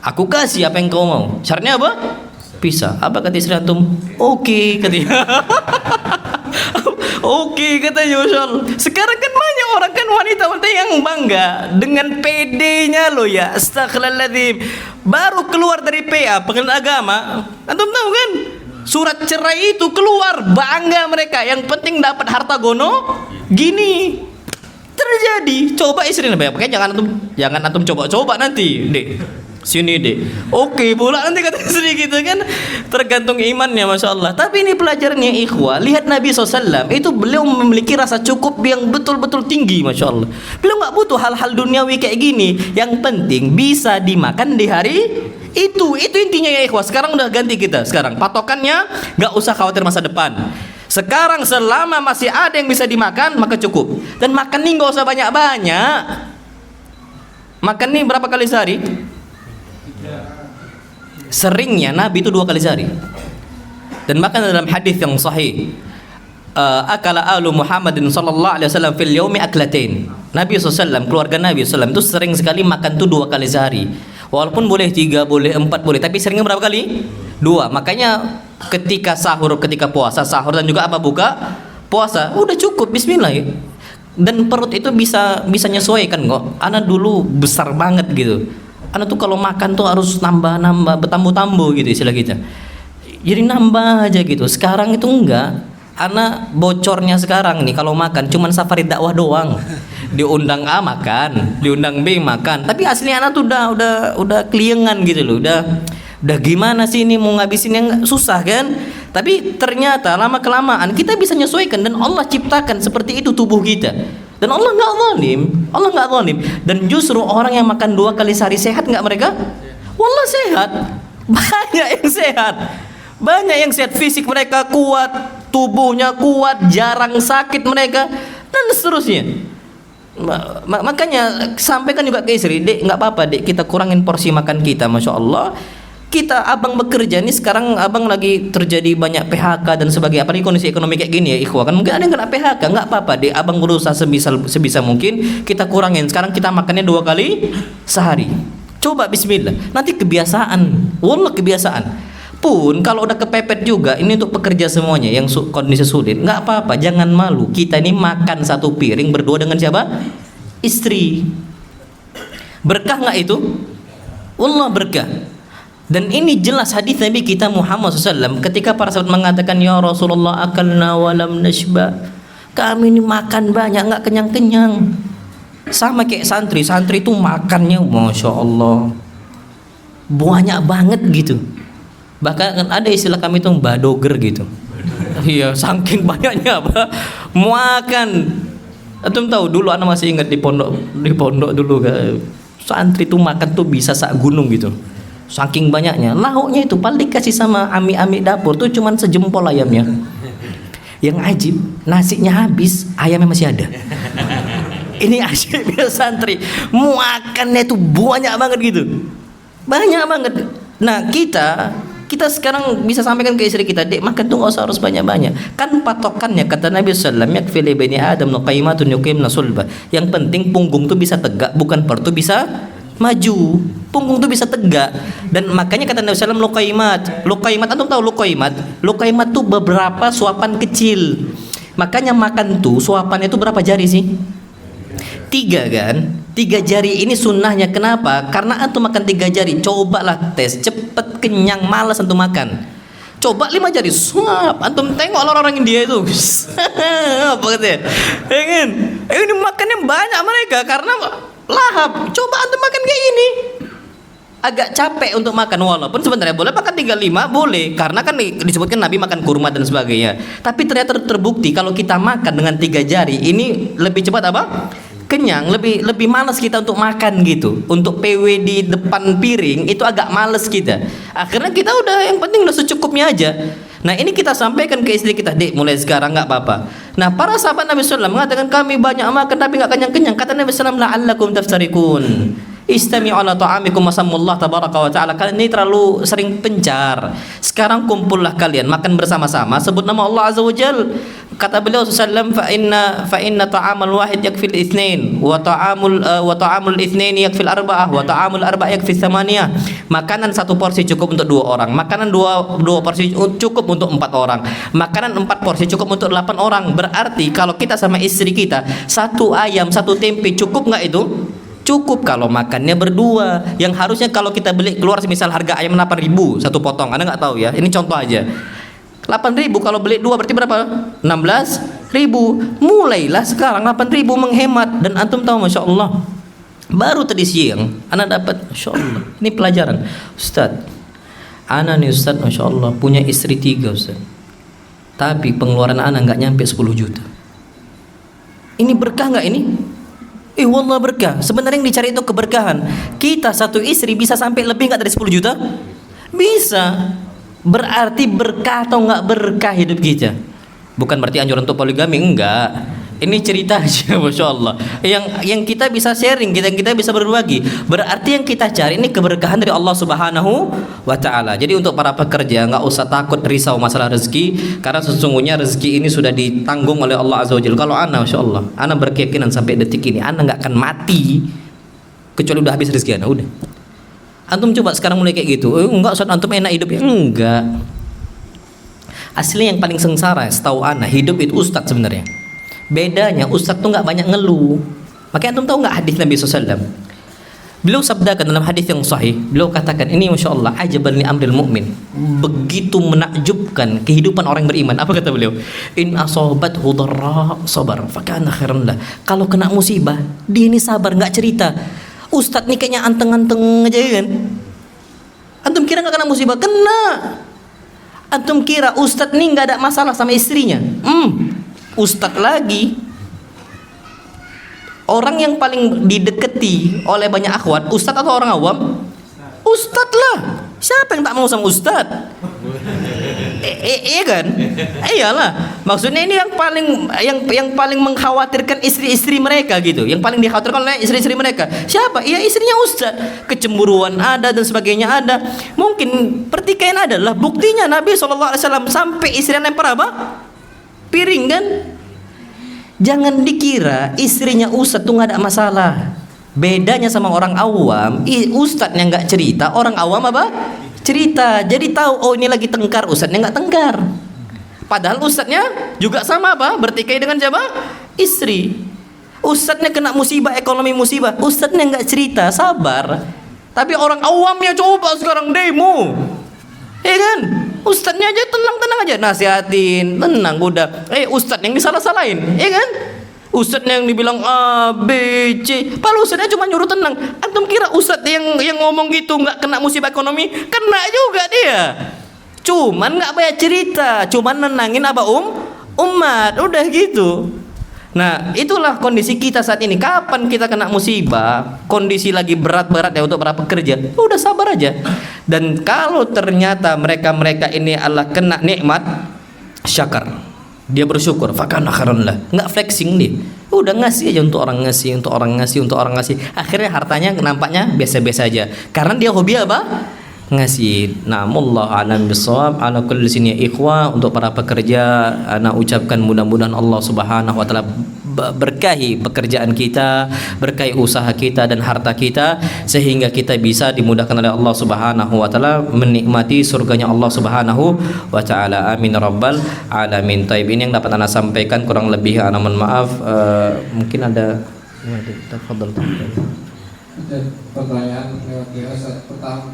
aku kasih apa yang kau mau. Syaratnya apa? Pisah. Apa kata istri antum? Oke, katanya. Oke, katanya, Masya Allah. Sekarang kan banyak orang kan wanita-wanita yang bangga dengan PD-nya loh ya. Astaghfirullahaladzim. Baru keluar dari PA, pengadilan agama, antum tahu kan? Surat cerai itu keluar, bangga mereka. Yang penting dapat harta gono. Gini terjadi. Coba istri Nabi, makanya jangan antum coba-coba nanti, Dek. Sini deh, oke pula nanti kata istri gitu kan, tergantung imannya, Masya Allah. Tapi ini pelajarannya ikhwah, lihat Nabi SAW itu beliau memiliki rasa cukup yang betul-betul tinggi, Masya Allah. Beliau nggak butuh hal-hal duniawi kayak gini, yang penting bisa dimakan di hari itu intinya ya ikhwah. Sekarang udah ganti kita, sekarang patokannya nggak usah khawatir masa depan. Sekarang selama masih ada yang bisa dimakan, maka cukup. Dan makan nih nggak usah banyak-banyak. Makan nih berapa kali sehari? Seringnya Nabi itu 2 kali sehari. Dan bahkan dalam hadis yang sahih, akala alu Muhammadin sallallahu alaihi wasallam fil yaumi aklatain. Nabi SAW, keluarga Nabi SAW itu sering sekali makan tuh 2 kali sehari. Walaupun boleh 3, boleh 4, boleh, tapi seringnya berapa kali? 2. Makanya ketika sahur, ketika puasa, sahur dan juga apa buka puasa, udah cukup, bismillah ya. Dan perut itu bisa nyesuaikan kok. Anak dulu besar banget gitu. Anak tuh kalau makan tuh harus nambah, bertambu-tambu gitu istilah kita. Jadi nambah aja gitu. Sekarang itu enggak. Anak bocornya sekarang nih kalau makan cuman safari dakwah doang. Diundang A makan, diundang B makan. Tapi aslinya anak tuh udah keliengan gitu loh. Udah gimana sih ini mau ngabisin yang susah kan? Tapi ternyata lama kelamaan kita bisa menyesuaikan, dan Allah ciptakan seperti itu tubuh kita. Dan Allah nggak zalim, dan justru orang yang makan 2 kali sehari sehat nggak mereka? Wallah sehat, banyak yang sehat, fisik mereka kuat, tubuhnya kuat, jarang sakit mereka, dan seterusnya. Makanya sampaikan juga ke istri, Dek, nggak apa-apa Dek, kita kurangin porsi makan kita, Masya Allah. Kita abang bekerja nih, sekarang abang lagi terjadi banyak PHK dan sebagainya, apalagi kondisi ekonomi kayak gini ya ikhwah, kan mungkin ada yang kena PHK, nggak apa-apa deh, abang berusaha sebisa mungkin kita kurangin. Sekarang kita makannya 2 kali sehari, coba bismillah, nanti kebiasaan, wallah kebiasaan. Pun kalau udah kepepet juga, ini untuk pekerja semuanya yang kondisi sulit, nggak apa-apa, jangan malu. Kita ini makan satu piring berdua dengan siapa? Istri. Berkah nggak itu? Wallah berkah. Dan ini jelas hadis Nabi kita Muhammad SAW ketika para sahabat mengatakan, ya Rasulullah akalna walam nashba, kami ini makan banyak nggak kenyang-kenyang. Sama kayak santri itu makannya Masya Allah banyak banget gitu. Bahkan ada istilah kami itu badoger gitu. Iya, saking banyaknya apa makan. Antum tahu dulu anak masih ingat di pondok dulu kan, santri itu makan tuh bisa sak gunung gitu. Saking banyaknya, lauknya itu paling dikasih sama ami-ami dapur tuh cuman sejempol ayamnya. Yang ajib, nasinya habis, ayamnya masih ada. Ini asyiknya santri, makannya itu banyak banget gitu, banyak banget. Nah kita sekarang bisa sampaikan ke istri kita, dek makan tuh nggak usah harus banyak-banyak. Kan patokannya kata Nabi SAW, yakfil bani Adam nuqaimatun yuqimna sulba. Yang penting punggung tuh bisa tegak, bukan perut tuh bisa maju, punggung tuh bisa tegak. Dan makanya kata Nabi SAW luqaimat, antum tahu luqaimat tuh beberapa suapan kecil. Makanya makan tuh suapannya itu berapa jari sih? 3 kan? 3 jari ini sunnahnya. Kenapa? Karena antum makan 3 jari, cobalah tes, cepet kenyang, malas antum makan. Coba 5 jari, suap. Antum tengok orang-orang India itu. Apa katanya? Ini makannya banyak mereka karena lahap. Coba antum makan kayak gini, agak capek untuk makan. Walaupun sebenarnya boleh makan 35, boleh, karena kan disebutkan Nabi makan kurma dan sebagainya. Tapi ternyata terbukti kalau kita makan dengan 3 jari ini lebih cepat apa? Kenyang, lebih malas kita untuk makan gitu. Untuk PW di depan piring itu agak malas kita. Akhirnya kita udah yang penting udah secukupnya aja. Nah ini kita sampaikan ke istri kita, dek mulai sekarang nggak apa-apa. Nah para sahabat Nabi SAW mengatakan kami banyak makan tapi nggak kenyang-kenyang. Kata Nabi SAW, la'allakum taftarikun, istami'u ala ta'amikum wasamullah tabaraka wa ta'ala. Kalian ini terlalu sering pencar. Sekarang kumpullah kalian makan bersama-sama, sebut nama Allah Azza wa Jal. Kata beliau SAW, fa inna ta'amal wahid yakfil itsnain wa ta'amul itsnain yakfil arba'ah wa ta'amul arba'ah yakfil thamaniyah. Makanan 1 porsi cukup untuk 2 orang. Makanan 2 porsi cukup untuk 4 orang. Makanan 4 porsi cukup untuk 8 orang. Berarti kalau kita sama istri kita 1 ayam 1 tempe cukup nggak itu? Cukup kalau makannya berdua. Yang harusnya kalau kita beli keluar semisal harga ayam 8.000 1 potong, Anda nggak tahu ya, ini contoh aja. 8.000 kalau beli 2 berarti berapa? 16.000. Mulailah sekarang 8.000 menghemat. Dan antum tahu Masya Allah, baru tadi siang anak dapat, Masya Allah, ini pelajaran. Ustaz, anak nih Ustaz, Masya Allah punya istri 3 Ustaz, tapi pengeluaran anak nggak nyampe 10 juta. Ini berkah nggak ini? Wallah berkah. Sebenarnya yang dicari itu keberkahan. Kita 1 istri bisa sampai lebih nggak dari 10 juta? Bisa. Berarti berkah atau nggak berkah hidup kita? Bukan berarti anjuran untuk poligami, enggak. Ini cerita aja, Masya Allah. Yang kita bisa sharing, kita bisa berbagi. Berarti yang kita cari ini keberkahan dari Allah Subhanahu wa Ta'ala. Jadi untuk para pekerja nggak usah takut risau masalah rezeki, karena sesungguhnya rezeki ini sudah ditanggung oleh Allah Azza wa Jalla. Kalau ana, Masya Allah, ana berkeyakinan sampai detik ini ana nggak akan mati kecuali udah habis rezeki ana. Udah. Antum coba sekarang mulai kayak gitu. Enggak, Ustaz, antum enak hidupnya. Enggak. Asli yang paling sengsara setahu ana hidup itu ustadz sebenarnya. Bedanya ustadz tuh nggak banyak ngeluh. Makanya antum tahu nggak hadis Nabi SAW? Beliau sabdakan dalam hadis yang sahih, beliau katakan ini Masya Allah, ajaban li amril mu'min, begitu menakjubkan kehidupan orang beriman. Apa kata beliau? In asobathu dharra sabar fakana khairan lah. Kalau kena musibah dia ini sabar, nggak cerita. Ustadz nih kayaknya anteng-anteng aja kan. Antum kira nggak kena musibah? Kena. Antum kira ustadz nih nggak ada masalah sama istrinya? Ustadz lagi. Orang yang paling dideketi oleh banyak akhwat, ustadz atau orang awam? Ustadz lah. Siapa yang tak mau sama ustadz? Iya kan? Iyalah. Maksudnya ini yang paling mengkhawatirkan istri-istri mereka gitu. Yang paling dikhawatirkan oleh istri-istri mereka. Siapa? Ya istrinya Ustaz. Kecemburuan ada dan sebagainya ada. Mungkin pertikaian adalah buktinya Nabi SAW sampai istrinya lempar apa? Piring kan? Jangan dikira istrinya Ustaz tuh nggak ada masalah. Bedanya sama orang awam, ustadznya nggak cerita, orang awam apa? Cerita. Jadi tahu, oh ini lagi tengkar, ustadznya nggak tengkar. Padahal ustadznya juga sama apa? Bertikai dengan siapa? Istri. Ustadznya kena musibah, ekonomi musibah, ustadznya nggak cerita, sabar. Tapi orang awamnya coba sekarang demo, ya kan? Ustadznya aja tenang-tenang aja, nasihatin, tenang udah. Ustadz yang disalah-salahin, ya kan? Ustadznya yang dibilang A, B, C, padahal ustadznya cuma nyuruh tenang. Antum kira ustadz yang ngomong gitu nggak kena musibah ekonomi? Kena juga dia. Cuman nggak banyak cerita, cuman nenangin apa umat, udah gitu. Nah itulah kondisi kita saat ini. Kapan kita kena musibah, kondisi lagi berat-berat ya untuk para pekerja, udah sabar aja. Dan kalau ternyata mereka ini adalah kena nikmat, syakar. Dia bersyukur, fakana khairan lah. Enggak flexing dia. Udah ngasih aja untuk orang ngasih. Akhirnya hartanya nampaknya biasa-biasa aja. Karena dia hobi apa? Ngasih. Na'amullah alam bisawab ala kulli sini ikhwah. Untuk para pekerja, ana ucapkan mudah-mudahan Allah Subhanahu wa taala berkahi pekerjaan kita, berkahi usaha kita dan harta kita, sehingga kita bisa dimudahkan oleh Allah Subhanahu wa taala menikmati surganya Allah Subhanahu wa taala. Amin rabbal alamin. Taib, ini yang dapat ana sampaikan, kurang lebih ana mohon maaf. Mungkin ada tafadhol. Pertanyaan lewat WA.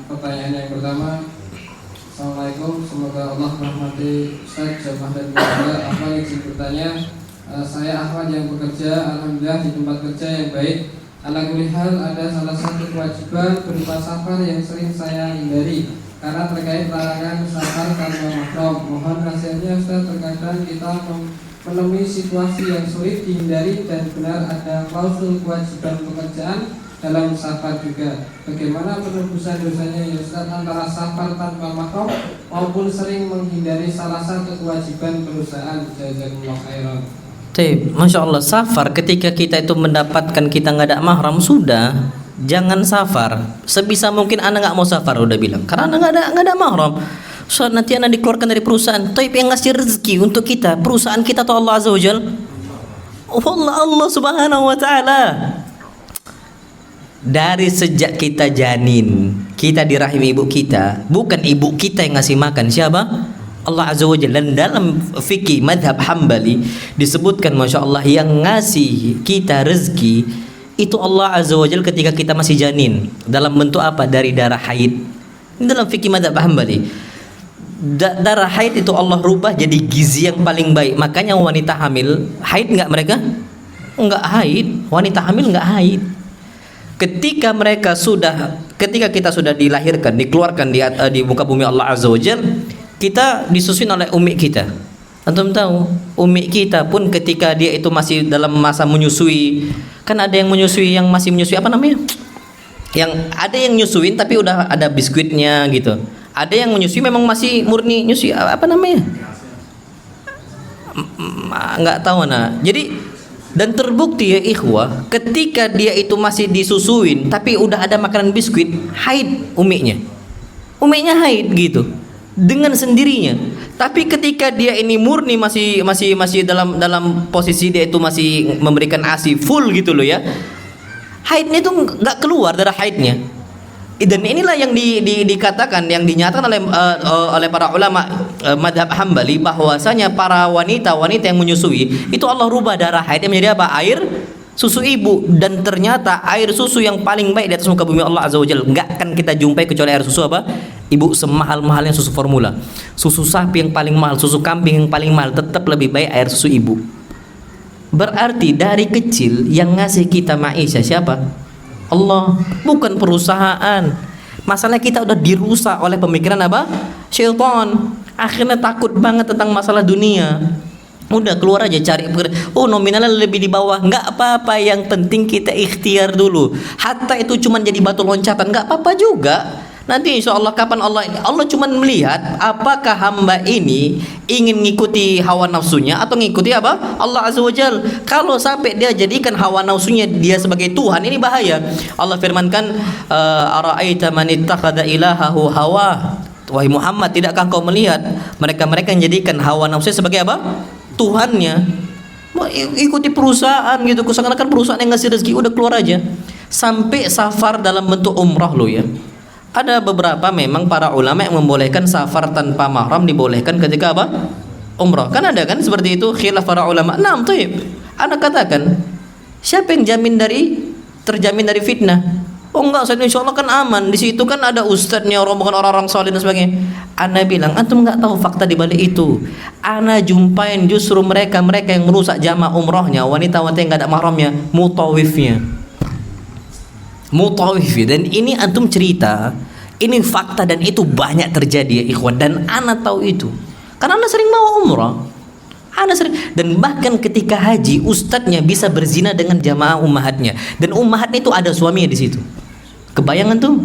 Pertanyaan yang pertama, Assalamualaikum, semoga Allah merahmati Ustaz, jamaah dan keluarga. Apa izin bertanya, saya Ahmad yang bekerja alhamdulillah di tempat kerja yang baik. Ala kulli hal, ada salah satu kewajiban berupa safar yang sering saya hindari karena terkait larangan safar tanpa mahram. Mohon nasihatnya Ustaz, terkadang kita menemui situasi yang sulit dihindari dan benar ada klausul kewajiban pekerjaan dalam safar juga. Bagaimana penebusan dosanya ya Ustaz antara safar tanpa mahram maupun sering menghindari salah satu kewajiban perusahaan? Jazakumullah khairan. Masya Allah, safar ketika kita itu mendapatkan kita nggak ada mahram, sudah jangan safar. Sebisa mungkin anak nggak mau safar, udah bilang karena anak nggak ada mahram. So nanti anak dikeluarkan dari perusahaan. Taib, yang ngasih rezeki untuk kita perusahaan kita atau Allah Azza wa Jal? Allah Subhanahu wa taala. Dari sejak kita janin, kita di rahim ibu kita, bukan ibu kita yang ngasih makan, siapa? Allah Azza wa Jalla. Dan dalam fikih madhab Hambali disebutkan, Masya Allah, yang ngasih kita rezeki itu Allah Azza wa Jalla ketika kita masih janin. Dalam bentuk apa? Dari darah haid. Ini dalam fikih madhab Hambali. Darah haid itu Allah rubah jadi gizi yang paling baik. Makanya wanita hamil, haid nggak mereka? Nggak haid. Wanita hamil nggak haid. Ketika kita sudah dilahirkan, dikeluarkan di muka bumi Allah Azza wa Jalla, kita disusuin oleh umi kita. Antum tahu, umi kita pun ketika dia itu masih dalam masa menyusui, kan ada yang menyusui, yang masih menyusui apa namanya? Yang ada yang nyusuin tapi udah ada biskuitnya gitu. Ada yang menyusui memang masih murni nyusui, apa namanya? Nggak tahu nah. Jadi dan terbukti ya ikhwah, ketika dia itu masih disusuin tapi udah ada makanan biskuit, haid uminya haid gitu dengan sendirinya. Tapi ketika dia ini murni masih dalam posisi dia itu masih memberikan ASI full gitu loh ya, haidnya itu nggak keluar darah haidnya. Dan inilah yang dikatakan, yang dinyatakan oleh para ulama madhab Hambali, bahwasanya para wanita yang menyusui itu Allah rubah darah haidnya menjadi apa? Air susu ibu. Dan ternyata air susu yang paling baik di atas muka bumi Allah Azza wa Jalla nggak akan kita jumpai kecuali air susu apa? Ibu. Semahal-mahalnya susu formula, susu sapi yang paling mahal, susu kambing yang paling mahal, tetap lebih baik air susu ibu. Berarti dari kecil yang ngasih kita maisha siapa? Allah, bukan perusahaan. Masalah kita udah dirusak oleh pemikiran apa? Syaitan. Akhirnya takut banget tentang masalah dunia. Udah keluar aja cari nominalnya lebih di bawah, nggak apa-apa, yang penting kita ikhtiar dulu. Hatta itu cuma jadi batu loncatan, nggak apa-apa juga. Nanti insya Allah kapan Allah cuma melihat apakah hamba ini ingin ngikuti hawa nafsunya atau ngikuti apa? Allah Azza wa Jal. Kalau sampai dia jadikan hawa nafsunya dia sebagai Tuhan, ini bahaya. Allah firmankan, ara'aita man ittakhadha ilahahu hawa. Wahai Muhammad, tidakkah kau melihat mereka-mereka yang jadikan hawa nafsunya sebagai apa? Tuhannya. Mau ikuti perusahaan gitu, seakan-akan perusahaan yang ngasih rezeki, udah keluar aja. Sampai safar dalam bentuk umrah lo ya. Ada beberapa memang para ulama yang membolehkan safar tanpa mahram dibolehkan ketika apa? Umrah. Kan ada kan seperti itu khilaf para ulama. Nah, taib. Anda katakan, siapa yang terjamin dari fitnah? Oh enggak, saya insya Allah kan aman. Di situ kan ada ustadznya, rombongan orang-orang saleh dan sebagainya. Ana bilang, antum enggak tahu fakta di balik itu. Ana jumpain justru mereka yang merusak jamaah umrahnya, wanita-wanita yang enggak ada mahramnya, mutawifnya. Dan ini antum cerita, ini fakta dan itu banyak terjadi ya ikhwan, dan ana tahu itu karena ana sering mau umrah, ana sering, dan bahkan ketika haji ustadznya bisa berzina dengan jamaah ummahatnya, dan ummahatnya itu ada suaminya di situ. Kebayangan tuh.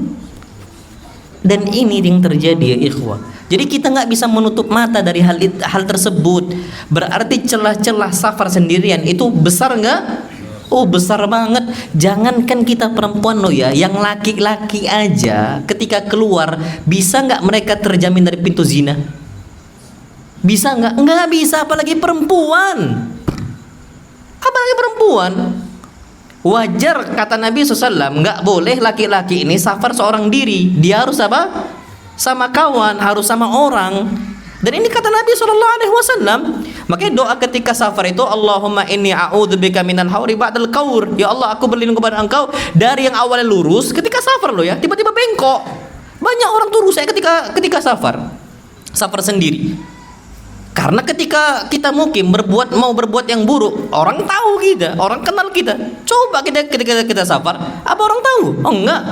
Dan ini yang terjadi ya ikhwan. Jadi kita nggak bisa menutup mata dari hal tersebut. Berarti celah-celah safar sendirian itu besar nggak? Oh besar banget. Jangankan kita perempuan loh ya, yang laki-laki aja ketika keluar bisa nggak mereka terjamin dari pintu zina? Bisa nggak? Nggak bisa, apalagi perempuan. Apalagi perempuan. Wajar kata Nabi SAW, nggak boleh laki-laki ini safar seorang diri. Dia harus apa? Sama kawan, harus sama orang. Dan ini kata Nabi SAW. Makanya doa ketika safar itu, Allahumma inni a'udzubika minal hauri ba'dal qaur. Ya Allah, aku berlindung kepada Engkau dari yang awalnya lurus ketika safar loh ya, tiba-tiba bengkok. Banyak orang tuh rusak ketika safar sendiri. Karena ketika kita mukim mau berbuat yang buruk, orang tahu kita, orang kenal kita. Coba ketika kita safar, apa orang tahu? Oh enggak.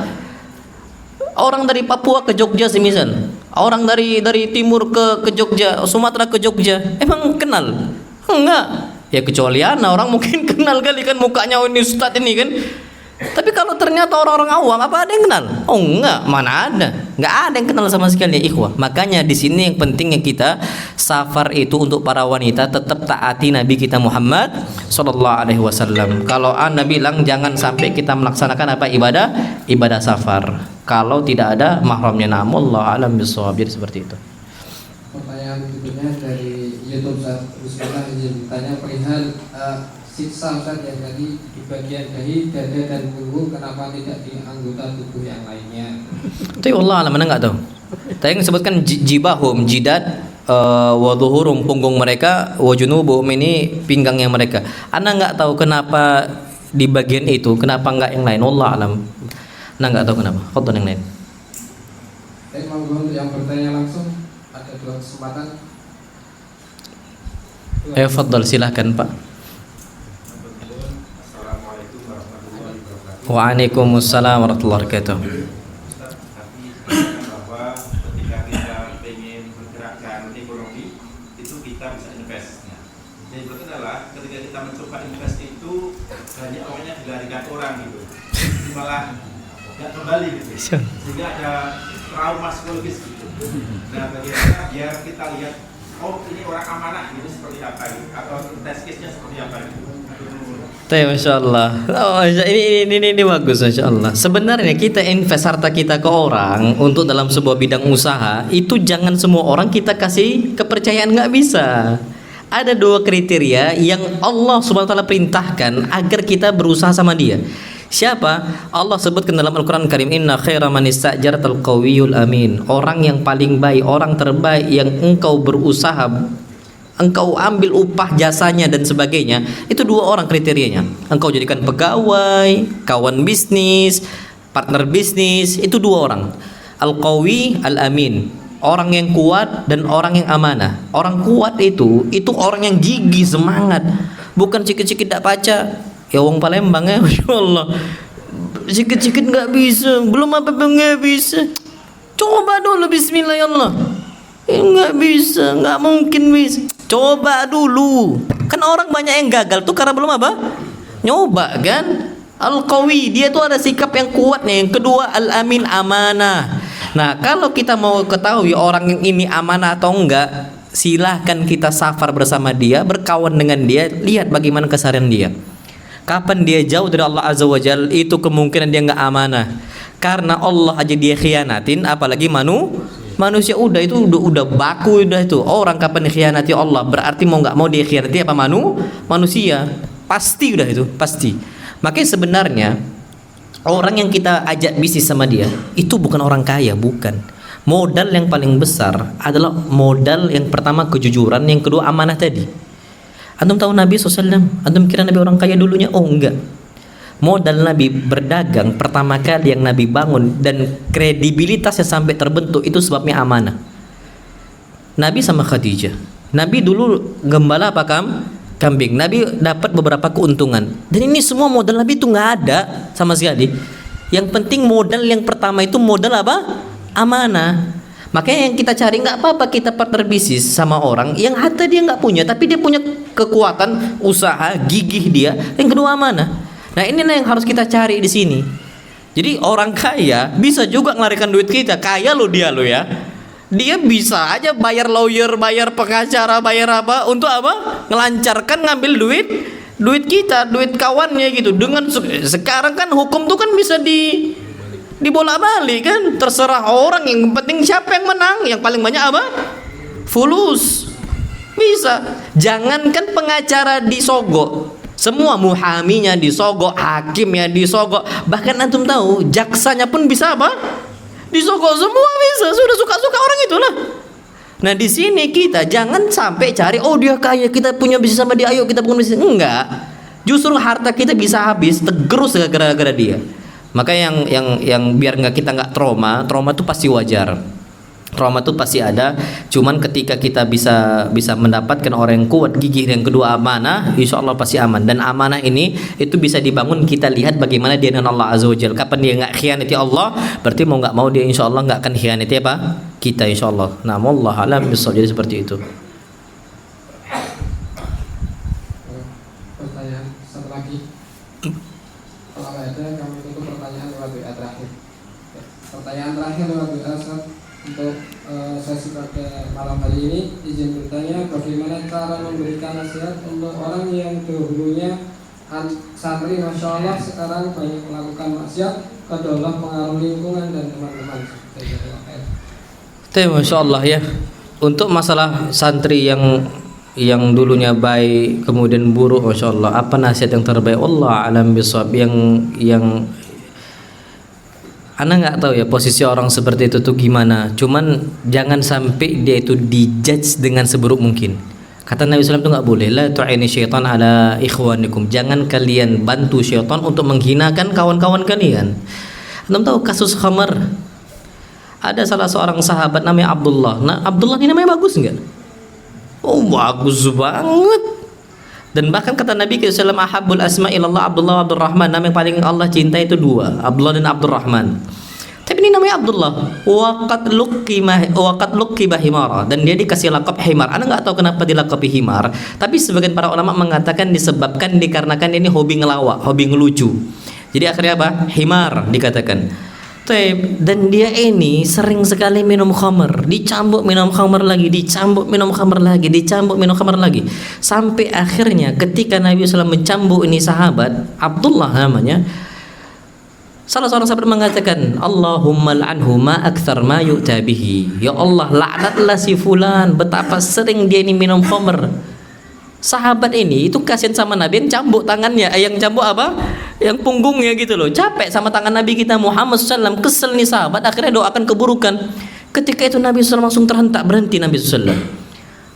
Orang dari Papua ke Jogja semisal, orang dari timur ke Jogja, Sumatera ke Jogja, emang kenal? Enggak. Ya kecuali orang mungkin kenal kali kan mukanya, oh ini ustadz ini kan. Tapi kalau ternyata orang-orang awam, apa ada yang kenal? Oh enggak, mana ada? Enggak ada yang kenal sama sekali ya ikhwah. Makanya di sini yang pentingnya kita safar itu untuk para wanita tetap taati Nabi kita Muhammad sallallahu alaihi wasallam. Kalau Anda bilang jangan sampai kita melaksanakan apa ibadah safar kalau tidak ada mahramnya. Namullah alam bisawab. Jadi seperti itu. Pertanyaan berikutnya dari YouTube Bismillah, izin bertanya perihal siksa Ustaz yang tadi di bagian dahi, dada dan punggung, kenapa tidak di anggota tubuh yang lainnya? Tapi Allah alam, mana enggak tahu. Tadi yang disebutkan jibahum, jidat, wa dhuhurum, punggung mereka, wa junubuhum, ini pinggangnya mereka. Anda enggak tahu kenapa di bagian itu, kenapa enggak yang lain. Allah alam. Anda enggak tahu kenapa. Fadhil yang lain. Saya mau untuk yang bertanya langsung, ada 2 kesempatan. Fadhil, silahkan Pak. Waalaikumsalam warahmatullahi wabarakatuh. Bahwa ketika kita ingin bergerakkan ekonomi itu kita bisa invest. Jadi berarti adalah ketika kita mencoba invest itu banyak orangnya dilarikan orang gitu, malah nggak kembali gitu, sehingga ada trauma psikologis gitu. Nah bagaimana biar kita lihat, oh ini orang amanah gitu seperti apa gitu, atau test case-nya seperti apa gitu. Masya Allah. Oh, ini bagus, Masya Allah. Sebenarnya kita invest harta kita ke orang untuk dalam sebuah bidang usaha, itu jangan semua orang kita kasih kepercayaan, nggak bisa. Ada 2 kriteria yang Allah Subhanahu wa taala perintahkan agar kita berusaha sama dia. Siapa? Allah sebutkan dalam Al-Quran Karim, inna khaira man ista'jartal qawiyul amin. Orang yang paling baik, orang terbaik yang engkau berusaha, engkau ambil upah jasanya dan sebagainya, itu 2 orang kriterianya. Engkau jadikan pegawai, kawan bisnis, partner bisnis, itu 2 orang. Al-qawi, al-amin, orang yang kuat dan orang yang amanah. Orang kuat itu orang yang gigih, semangat, bukan cikit-cikit tak baca. Ya wong Palembang ya, Masya Allah, cikit-cikit nggak bisa, belum apa-apa nggak bisa. Coba dulu bismillah ya Allah. Nggak bisa, nggak mungkin bisa. Coba dulu. Kan orang banyak yang gagal tuh karena belum apa? Nyoba kan? Al-qawi, dia tuh ada sikap yang kuat nih. Yang kedua, al-amin, amanah. Nah, kalau kita mau ketahui orang yang ini amanah atau enggak, silahkan kita safar bersama dia, berkawan dengan dia, lihat bagaimana keseharian dia. Kapan dia jauh dari Allah Azza wa Jalla, itu kemungkinan dia enggak amanah. Karena Allah aja dia khianatin, apalagi manusia udah itu udah baku udah itu. Orang kapan dikhianati Allah, berarti mau enggak mau dia khianati apa manusia. Pasti udah itu, pasti. Makanya sebenarnya orang yang kita ajak bisnis sama dia itu bukan orang kaya, bukan. Modal yang paling besar adalah modal yang pertama kejujuran, yang kedua amanah tadi. Antum tahu Nabi SAW? Antum kira Nabi orang kaya dulunya? Oh enggak. Modal Nabi berdagang pertama kali yang Nabi bangun dan kredibilitasnya sampai terbentuk itu sebabnya amanah. Nabi sama Khadijah. Nabi dulu gembala apa kambing. Nabi dapat beberapa keuntungan. Dan ini semua modal Nabi itu nggak ada sama sekali. Yang penting modal yang pertama itu modal apa? Amanah. Makanya yang kita cari, nggak apa-apa kita partner bisnis sama orang yang harta dia nggak punya, tapi dia punya kekuatan usaha, gigih dia. Yang kedua amanah. Nah inilah yang harus kita cari di sini. Jadi orang kaya bisa juga ngelarikan duit kita. Kaya lo dia lo ya. Dia bisa aja bayar lawyer, bayar pengacara, bayar apa untuk apa? Ngelancarkan ngambil duit kita, duit kawannya gitu. Dengan sekarang kan hukum tuh kan bisa dibolak-balik kan, terserah orang, yang penting siapa yang menang, yang paling banyak apa? Fulus. Bisa. Jangankan pengacara disogok, semua muhaminya disogok, hakimnya disogok, bahkan antum tahu jaksanya pun bisa apa? Disogok semua bisa, sudah suka-suka orang itulah. Nah di sini kita jangan sampai cari oh dia kaya kita punya bisnis sama dia, ayo kita punya bisnis. Enggak, justru harta kita bisa habis tergerus gara-gara dia. Maka yang biar kita nggak trauma itu pasti wajar. Trauma itu pasti ada. Cuman ketika kita bisa mendapatkan orang yang kuat, gigih, yang kedua amanah, insya Allah pasti aman. Dan amanah ini itu bisa dibangun, kita lihat bagaimana dia dengan Allah Azza wa Jalla. Kapan dia nggak khianati Allah, berarti mau nggak mau dia insya Allah nggak akan khianati apa? Kita insya Allah. Nah, wallah alam bisawab. Jadi seperti itu. Pertanyaan satu lagi. Kalau nggak ada, kami tutup pertanyaan lewat WA terakhir. Pertanyaan terakhir lewat WA untuk sesi pada malam hari ini. Izin bertanya, bagaimana cara memberikan nasihat untuk orang yang dahulunya santri, masya Allah, sekarang banyak melakukan maksiat, kedua pengaruh lingkungan dan teman-teman. Masya Allah ya. Untuk masalah santri yang dulunya baik kemudian buruk, masya Allah, apa nasihat yang terbaik? Allah alam bisawab. Yang Ana nggak tahu ya posisi orang seperti itu tuh gimana. Cuman jangan sampai dia itu dijudge dengan seburuk mungkin. Kata Nabi SAW itu nggak boleh. La tu'ini syaitan ala ikhwanikum. Jangan kalian bantu syaitan untuk menghinakan kawan-kawan kalian. Anda tahu kasus khamar? Ada salah seorang sahabat namanya Abdullah. Nah Abdullah ini namanya bagus nggak? Oh bagus banget. Dan bahkan kata Nabi SAW, ahabbul asma ilallah Abdullah wa Abdurrahman. Nama yang paling Allah cinta itu dua, Abdullah dan Abdurrahman. Tapi ini namanya Abdullah. Waqat luqibah himara. Dan dia dikasih lakab himar. Anda nggak tahu kenapa dilakabi himar. Tapi sebagian para ulama mengatakan disebabkan dikarenakan ini hobi ngelawak, hobi ngelucu. Jadi akhirnya apa? Himar dikatakan. Dan dia ini sering sekali minum khamar, dicambuk minum khamar lagi, dicambuk minum khamar lagi, dicambuk minum khamar lagi, sampai akhirnya ketika Nabi SAW mencambuk ini sahabat Abdullah namanya, salah seorang sahabat mengatakan, Allahumma la'anhu ma akthar ma yu'ta bihi. Ya Allah, laknatlah si fulan, betapa sering dia ini minum khamar. Sahabat ini itu kasihan sama Nabi, yang cambuk tangannya, yang cambuk apa? Yang punggungnya gitu loh. Capek sama tangan Nabi kita Muhammad SAW, kesel nih sahabat, akhirnya doakan keburukan. Ketika itu Nabi SAW langsung terhentak, berhenti Nabi SAW.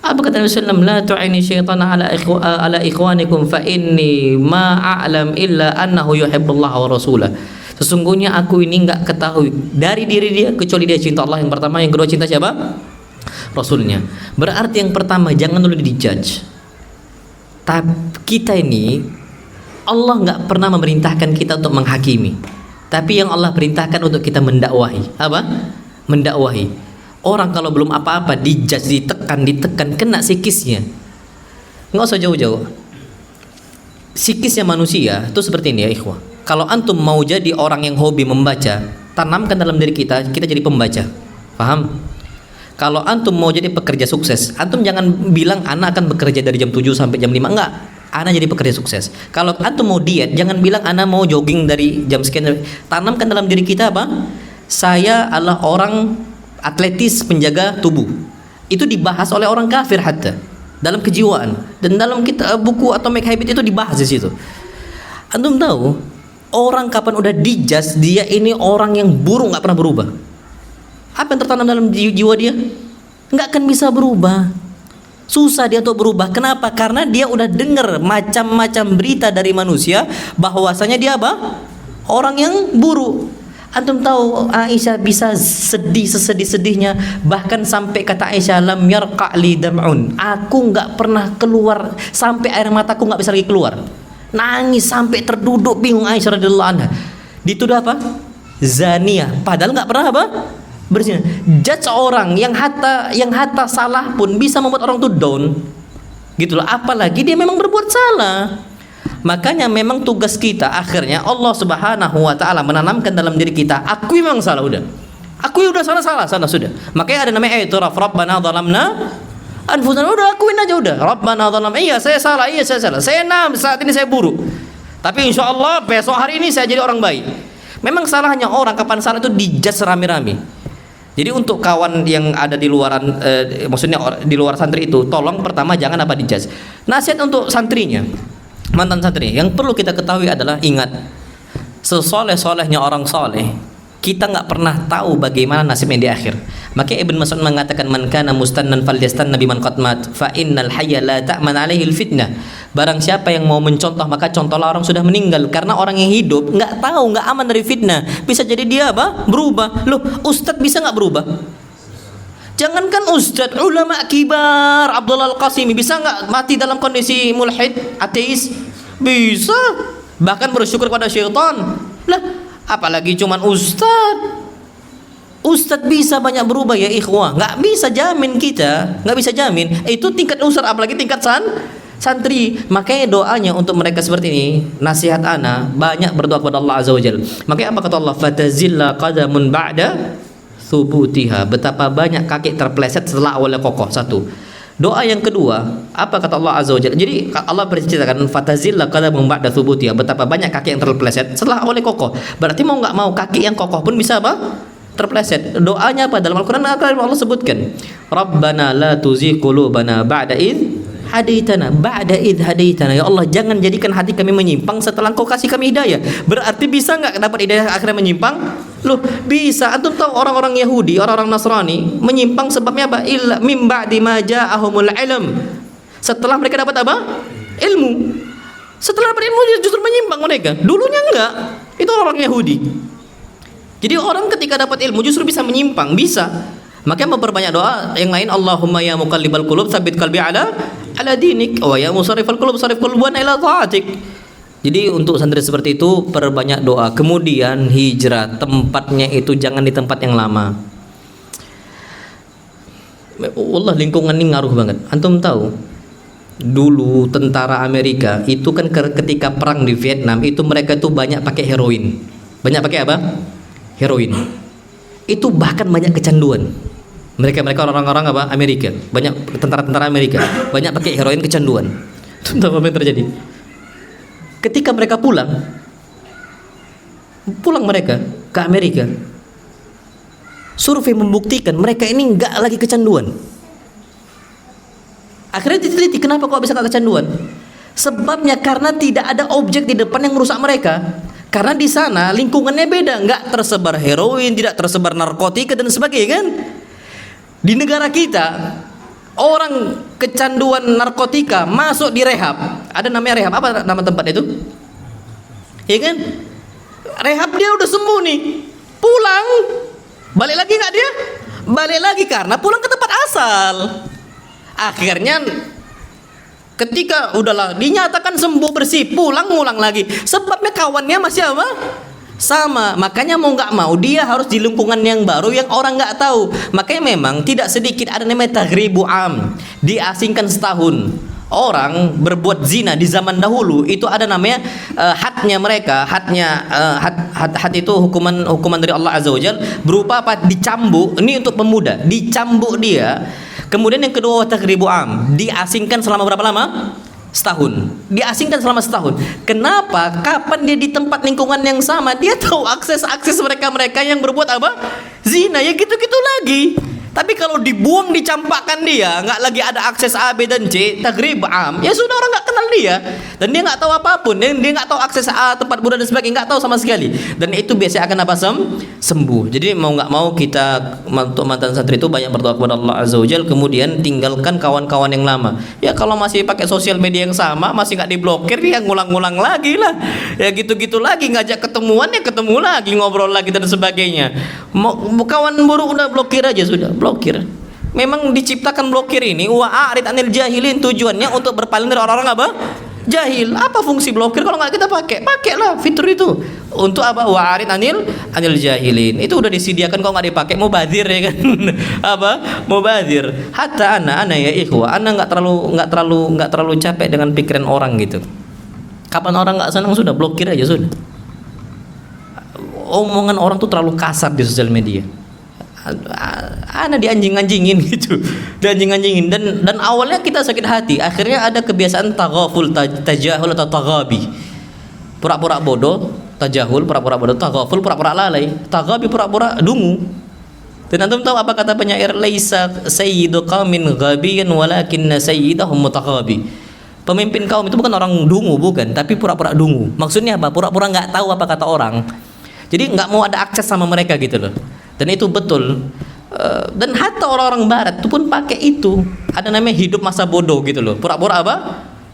Apa kata Nabi SAW? La tu'ini syaitan ala ikhwanikum fa inni ma a'lam illa annahu yuhibbullah wa rasulah. Sesungguhnya aku ini enggak ketahui dari diri dia kecuali dia cinta Allah yang pertama, yang kedua cinta siapa? Rasulnya. Berarti yang pertama jangan dulu dijudge. Tapi kita ini Allah nggak pernah memerintahkan kita untuk menghakimi, tapi yang Allah perintahkan untuk kita mendakwahi. Apa? Mendakwahi. Orang kalau belum apa-apa dijudge, ditekan, kena psikisnya. Nggak usah jauh-jauh. Psikisnya manusia itu seperti ini ya ikhwah. Kalau antum mau jadi orang yang hobi membaca, tanamkan dalam diri kita, kita jadi pembaca. Paham? Kalau antum mau jadi pekerja sukses, antum jangan bilang anak akan bekerja dari jam 7 sampai jam 5. Enggak. Anak jadi pekerja sukses. Kalau antum mau diet, jangan bilang anak mau jogging dari jam sekian. Tanamkan dalam diri kita apa? Saya adalah orang atletis penjaga tubuh. Itu dibahas oleh orang kafir hatta dalam kejiwaan, dan dalam kita buku Atomic Habit itu dibahas di situ. Antum tahu orang kapan udah dijudge dia ini orang yang buruk, nggak pernah berubah. Apa yang tertanam dalam jiwa dia? Nggak akan bisa berubah. Susah dia untuk berubah. Kenapa? Karena dia udah dengar macam-macam berita dari manusia bahwasanya dia apa? Orang yang buruk. Antum tahu Aisyah bisa sedih sesedih-sedihnya, bahkan sampai kata Aisyah, lam yarqa li dam'un, aku nggak pernah keluar, sampai air mataku nggak bisa lagi keluar, nangis sampai terduduk bingung. Aisyah radhiyallahu anha dituduh apa? Zaniyah, padahal nggak pernah apa? Berzina. Judge orang yang hatta salah pun bisa membuat orang tuh down, gitu loh. Apalagi dia memang berbuat salah. Makanya memang tugas kita akhirnya Allah Subhanahu wa taala menanamkan dalam diri kita, akui memang salah udah. Akui udah salah sudah. Makanya ada namanya i'tiraf, Rabbana zalamna anfusana, udah akuin aja udah. Rabbana zalamna, iya saya salah. Saya saat ini saya buruk. Tapi insyaallah besok hari ini saya jadi orang baik. Memang salahnya orang kapan salah itu dijudge rame-rame. Jadi untuk kawan yang ada di luaran maksudnya di luar santri itu, tolong pertama jangan apa dijudge. Nasihat untuk santrinya, mantan santri, yang perlu kita ketahui adalah ingat, sesoleh-solehnya orang soleh, kita nggak pernah tahu bagaimana nasibnya di akhir. Makanya Ibn Mas'ud mengatakan, man kana mustannan falyastanna biman qad mat, fa innal hayya la ta'man alaihi fitnah. Barang siapa yang mau mencontoh, maka contohlah orang sudah meninggal, karena orang yang hidup nggak tahu, nggak aman dari fitnah. Bisa jadi dia apa? Berubah. Loh, ustadz bisa nggak berubah? Jangankan ustadz, ulama kibar, Abdullah Al-Qasimi bisa nggak mati dalam kondisi mulhid, ateis? Bisa. Bahkan bersyukur pada syaitan. Lah, apalagi cuman ustadz. Ustadz bisa banyak berubah ya ikhwah. Nggak bisa jamin kita, nggak bisa jamin. Itu tingkat ustadz, apalagi tingkat santri. Makanya doanya untuk mereka seperti ini, nasihat ana banyak berdoa kepada Allah Azza wa Jalla. Makanya apa kata Allah? Fatazilla qadamun ba'da thubutiha. Betapa banyak kaki terpeleset setelah awalnya kokoh. Satu. Doa yang kedua, apa kata Allah Azza wa Jalla? Jadi Allah berceritakan fatazilla qadamun ba'da thubutiha, betapa banyak kaki yang terpeleset setelah awalnya kokoh. Berarti mau nggak mau kaki yang kokoh pun bisa apa? Terpeleset. Doanya apa? Dalam Al-Qur'an Allah sebutkan, Rabbana la tuzigh qulubana ba'da id hadaitana, ba'da id hadaitana. Ya Allah, jangan jadikan hati kami menyimpang setelah Engkau kasih kami hidayah. Berarti bisa nggak dapat hidayah akhirnya menyimpang? Loh, bisa. Antum tahu orang-orang Yahudi, orang-orang Nasrani menyimpang sebabnya apa? Illa mim ba'di ma ja'ahumul ilm. Setelah mereka dapat apa? Ilmu. Setelah dapat ilmu justru menyimpang mereka. Dulunya enggak. Itu orang Yahudi. Jadi orang ketika dapat ilmu justru bisa menyimpang, bisa. Makanya memperbanyak doa yang lain, Allahumma ya muqallibal qulub tsabbit qalbi ala dinik, wa ya musarrifal qulub sarrif qulubana ila ta'atik. Jadi untuk santri seperti itu perbanyak doa. Kemudian hijrah, tempatnya itu jangan di tempat yang lama. Allah, lingkungan ini ngaruh banget. Antum tahu dulu tentara Amerika itu kan ketika perang di Vietnam itu mereka itu banyak pakai heroin. Banyak pakai apa? Heroin. Itu bahkan banyak kecanduan. Mereka orang-orang apa? Amerika. Banyak tentara-tentara Amerika banyak pakai heroin, kecanduan. Apa yang terjadi? Ketika mereka pulang mereka ke Amerika, survei membuktikan mereka ini enggak lagi kecanduan. Akhirnya diteliti, kenapa kok bisa enggak kecanduan? Sebabnya karena tidak ada objek di depan yang merusak mereka. Karena di sana lingkungannya beda, nggak tersebar heroin, tidak tersebar narkotika dan sebagainya kan. Di negara kita orang kecanduan narkotika masuk di rehab, ada namanya rehab, apa nama tempat itu? Ya kan? Rehab dia udah sembuh nih, pulang, balik lagi nggak dia? Balik lagi karena pulang ke tempat asal. Akhirnya ketika udahlah dinyatakan sembuh bersih, pulang lagi. Sebabnya kawannya masih apa? Sama. Makanya mau nggak mau dia harus di lingkungan yang baru yang orang nggak tahu. Makanya memang tidak sedikit ada namanya taghribu am, diasingkan setahun. orang berbuat zina di zaman dahulu itu ada namanya hadnya mereka, had itu hukuman dari Allah Azza wajalla berupa apa? Dicambuk. Ini untuk pemuda, dicambuk dia. Kemudian yang kedua taghribu am, diasingkan selama berapa lama? Setahun. Diasingkan selama setahun. Kenapa? Kapan dia di tempat lingkungan yang sama, dia tahu akses mereka yang berbuat apa? Zina. Ya gitu-gitu lagi. Tapi kalau dibuang, dicampakkan dia, nggak lagi ada akses A, B dan C, taghrib am, ya sudah, orang nggak kenal dia, dan dia nggak tahu apapun, dia nggak tahu akses A, tempat budak dan sebagainya, nggak tahu sama sekali, dan itu biasanya akan apa? Sembuh. Jadi mau nggak mau kita untuk mantan santri itu banyak berdoa kepada Allah Azza wajalla, kemudian tinggalkan kawan-kawan yang lama. Ya kalau masih pakai sosial media yang sama, masih nggak diblokir, ya ngulang-ngulang lagi lah, ya gitu-gitu lagi, ngajak ketemuan ya ketemu lagi, ngobrol lagi dan sebagainya. Mau kawan buruk udah blokir aja sudah. Blokir. Memang diciptakan blokir ini wa'arid anil jahilin, tujuannya untuk berpaling dari orang-orang apa? Jahil. Apa fungsi blokir kalau nggak kita pakai? Pakailah fitur itu. Untuk apa? Wa'arid anil jahilin. Itu udah disediakan, kalau nggak dipakai mubazir ya kan. Apa? Mubazir. Hatta ana ya ikhwah, ana nggak terlalu capek dengan pikiran orang gitu. Kapan orang nggak senang sudah blokir aja sudah. Omongan orang tuh terlalu kasar di sosial media. Ana dianjing-anjingin gitu, dianjing-anjingin, dan awalnya kita sakit hati, akhirnya ada kebiasaan taghaful, tajahul atau taghabi, pura-pura bodoh, tajahul pura-pura bodoh, taghaful pura-pura lalai, taghabi pura-pura dungu. Dan antum tahu apa kata penyair? Laisa sayyidu qaumin ghabiyan walakinna sayyidahum mutaghabi. Pemimpin kaum itu bukan orang dungu, bukan, tapi pura-pura dungu. Maksudnya apa? Pura-pura nggak tahu apa kata orang. Jadi nggak mau ada akses sama mereka gitu loh. Dan itu betul. Dan hatta orang-orang barat itu pun pakai itu. Ada namanya hidup masa bodoh gitu loh. Pura-pura apa?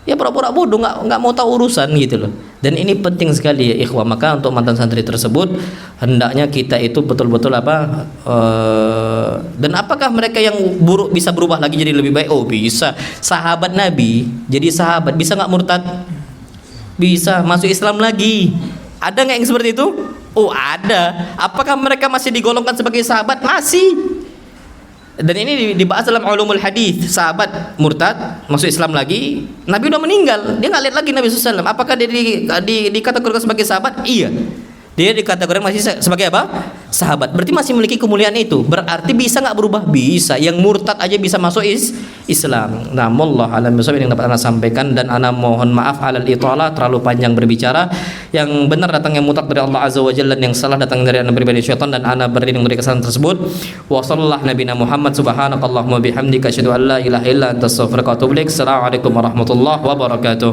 Ya pura-pura bodoh, nggak mau tahu urusan gitu loh. Dan ini penting sekali ya ikhwah. Maka untuk mantan santri tersebut hendaknya kita itu betul-betul apa? Dan apakah mereka yang buruk bisa berubah lagi jadi lebih baik? Oh bisa. Sahabat Nabi jadi sahabat, bisa nggak murtad? Bisa. Masuk Islam lagi. Ada nggak yang seperti itu? Oh ada. Apakah mereka masih digolongkan sebagai sahabat? Masih. Dan ini dibahas dalam ulumul hadis. Sahabat murtad masuk Islam lagi, Nabi udah meninggal, dia nggak lihat lagi Nabi SAW. Apakah dia dikategorikan sebagai sahabat? Iya. Dia dikategorikan masih sebagai apa? Sahabat. Berarti masih memiliki kemuliaan itu. Berarti bisa nggak berubah? Bisa. Yang murtad aja bisa masuk Islam. Nah, wallah alam bisawab yang dapat ana sampaikan, dan ana mohon maaf alal itala, terlalu panjang berbicara. Yang benar datangnya mutlak dari Allah Azza wa Jalla, dan yang salah datang dari ana pribadi syaitan, dan ana berdiri dari kesalahan tersebut. Wa sallallahu nabiyana Muhammad subhanakallahumma bihamdika asyhadu an la ilaha illa anta astaghfiruka wa atubu ilaik. Assalamualaikum warahmatullahi wabarakatuh.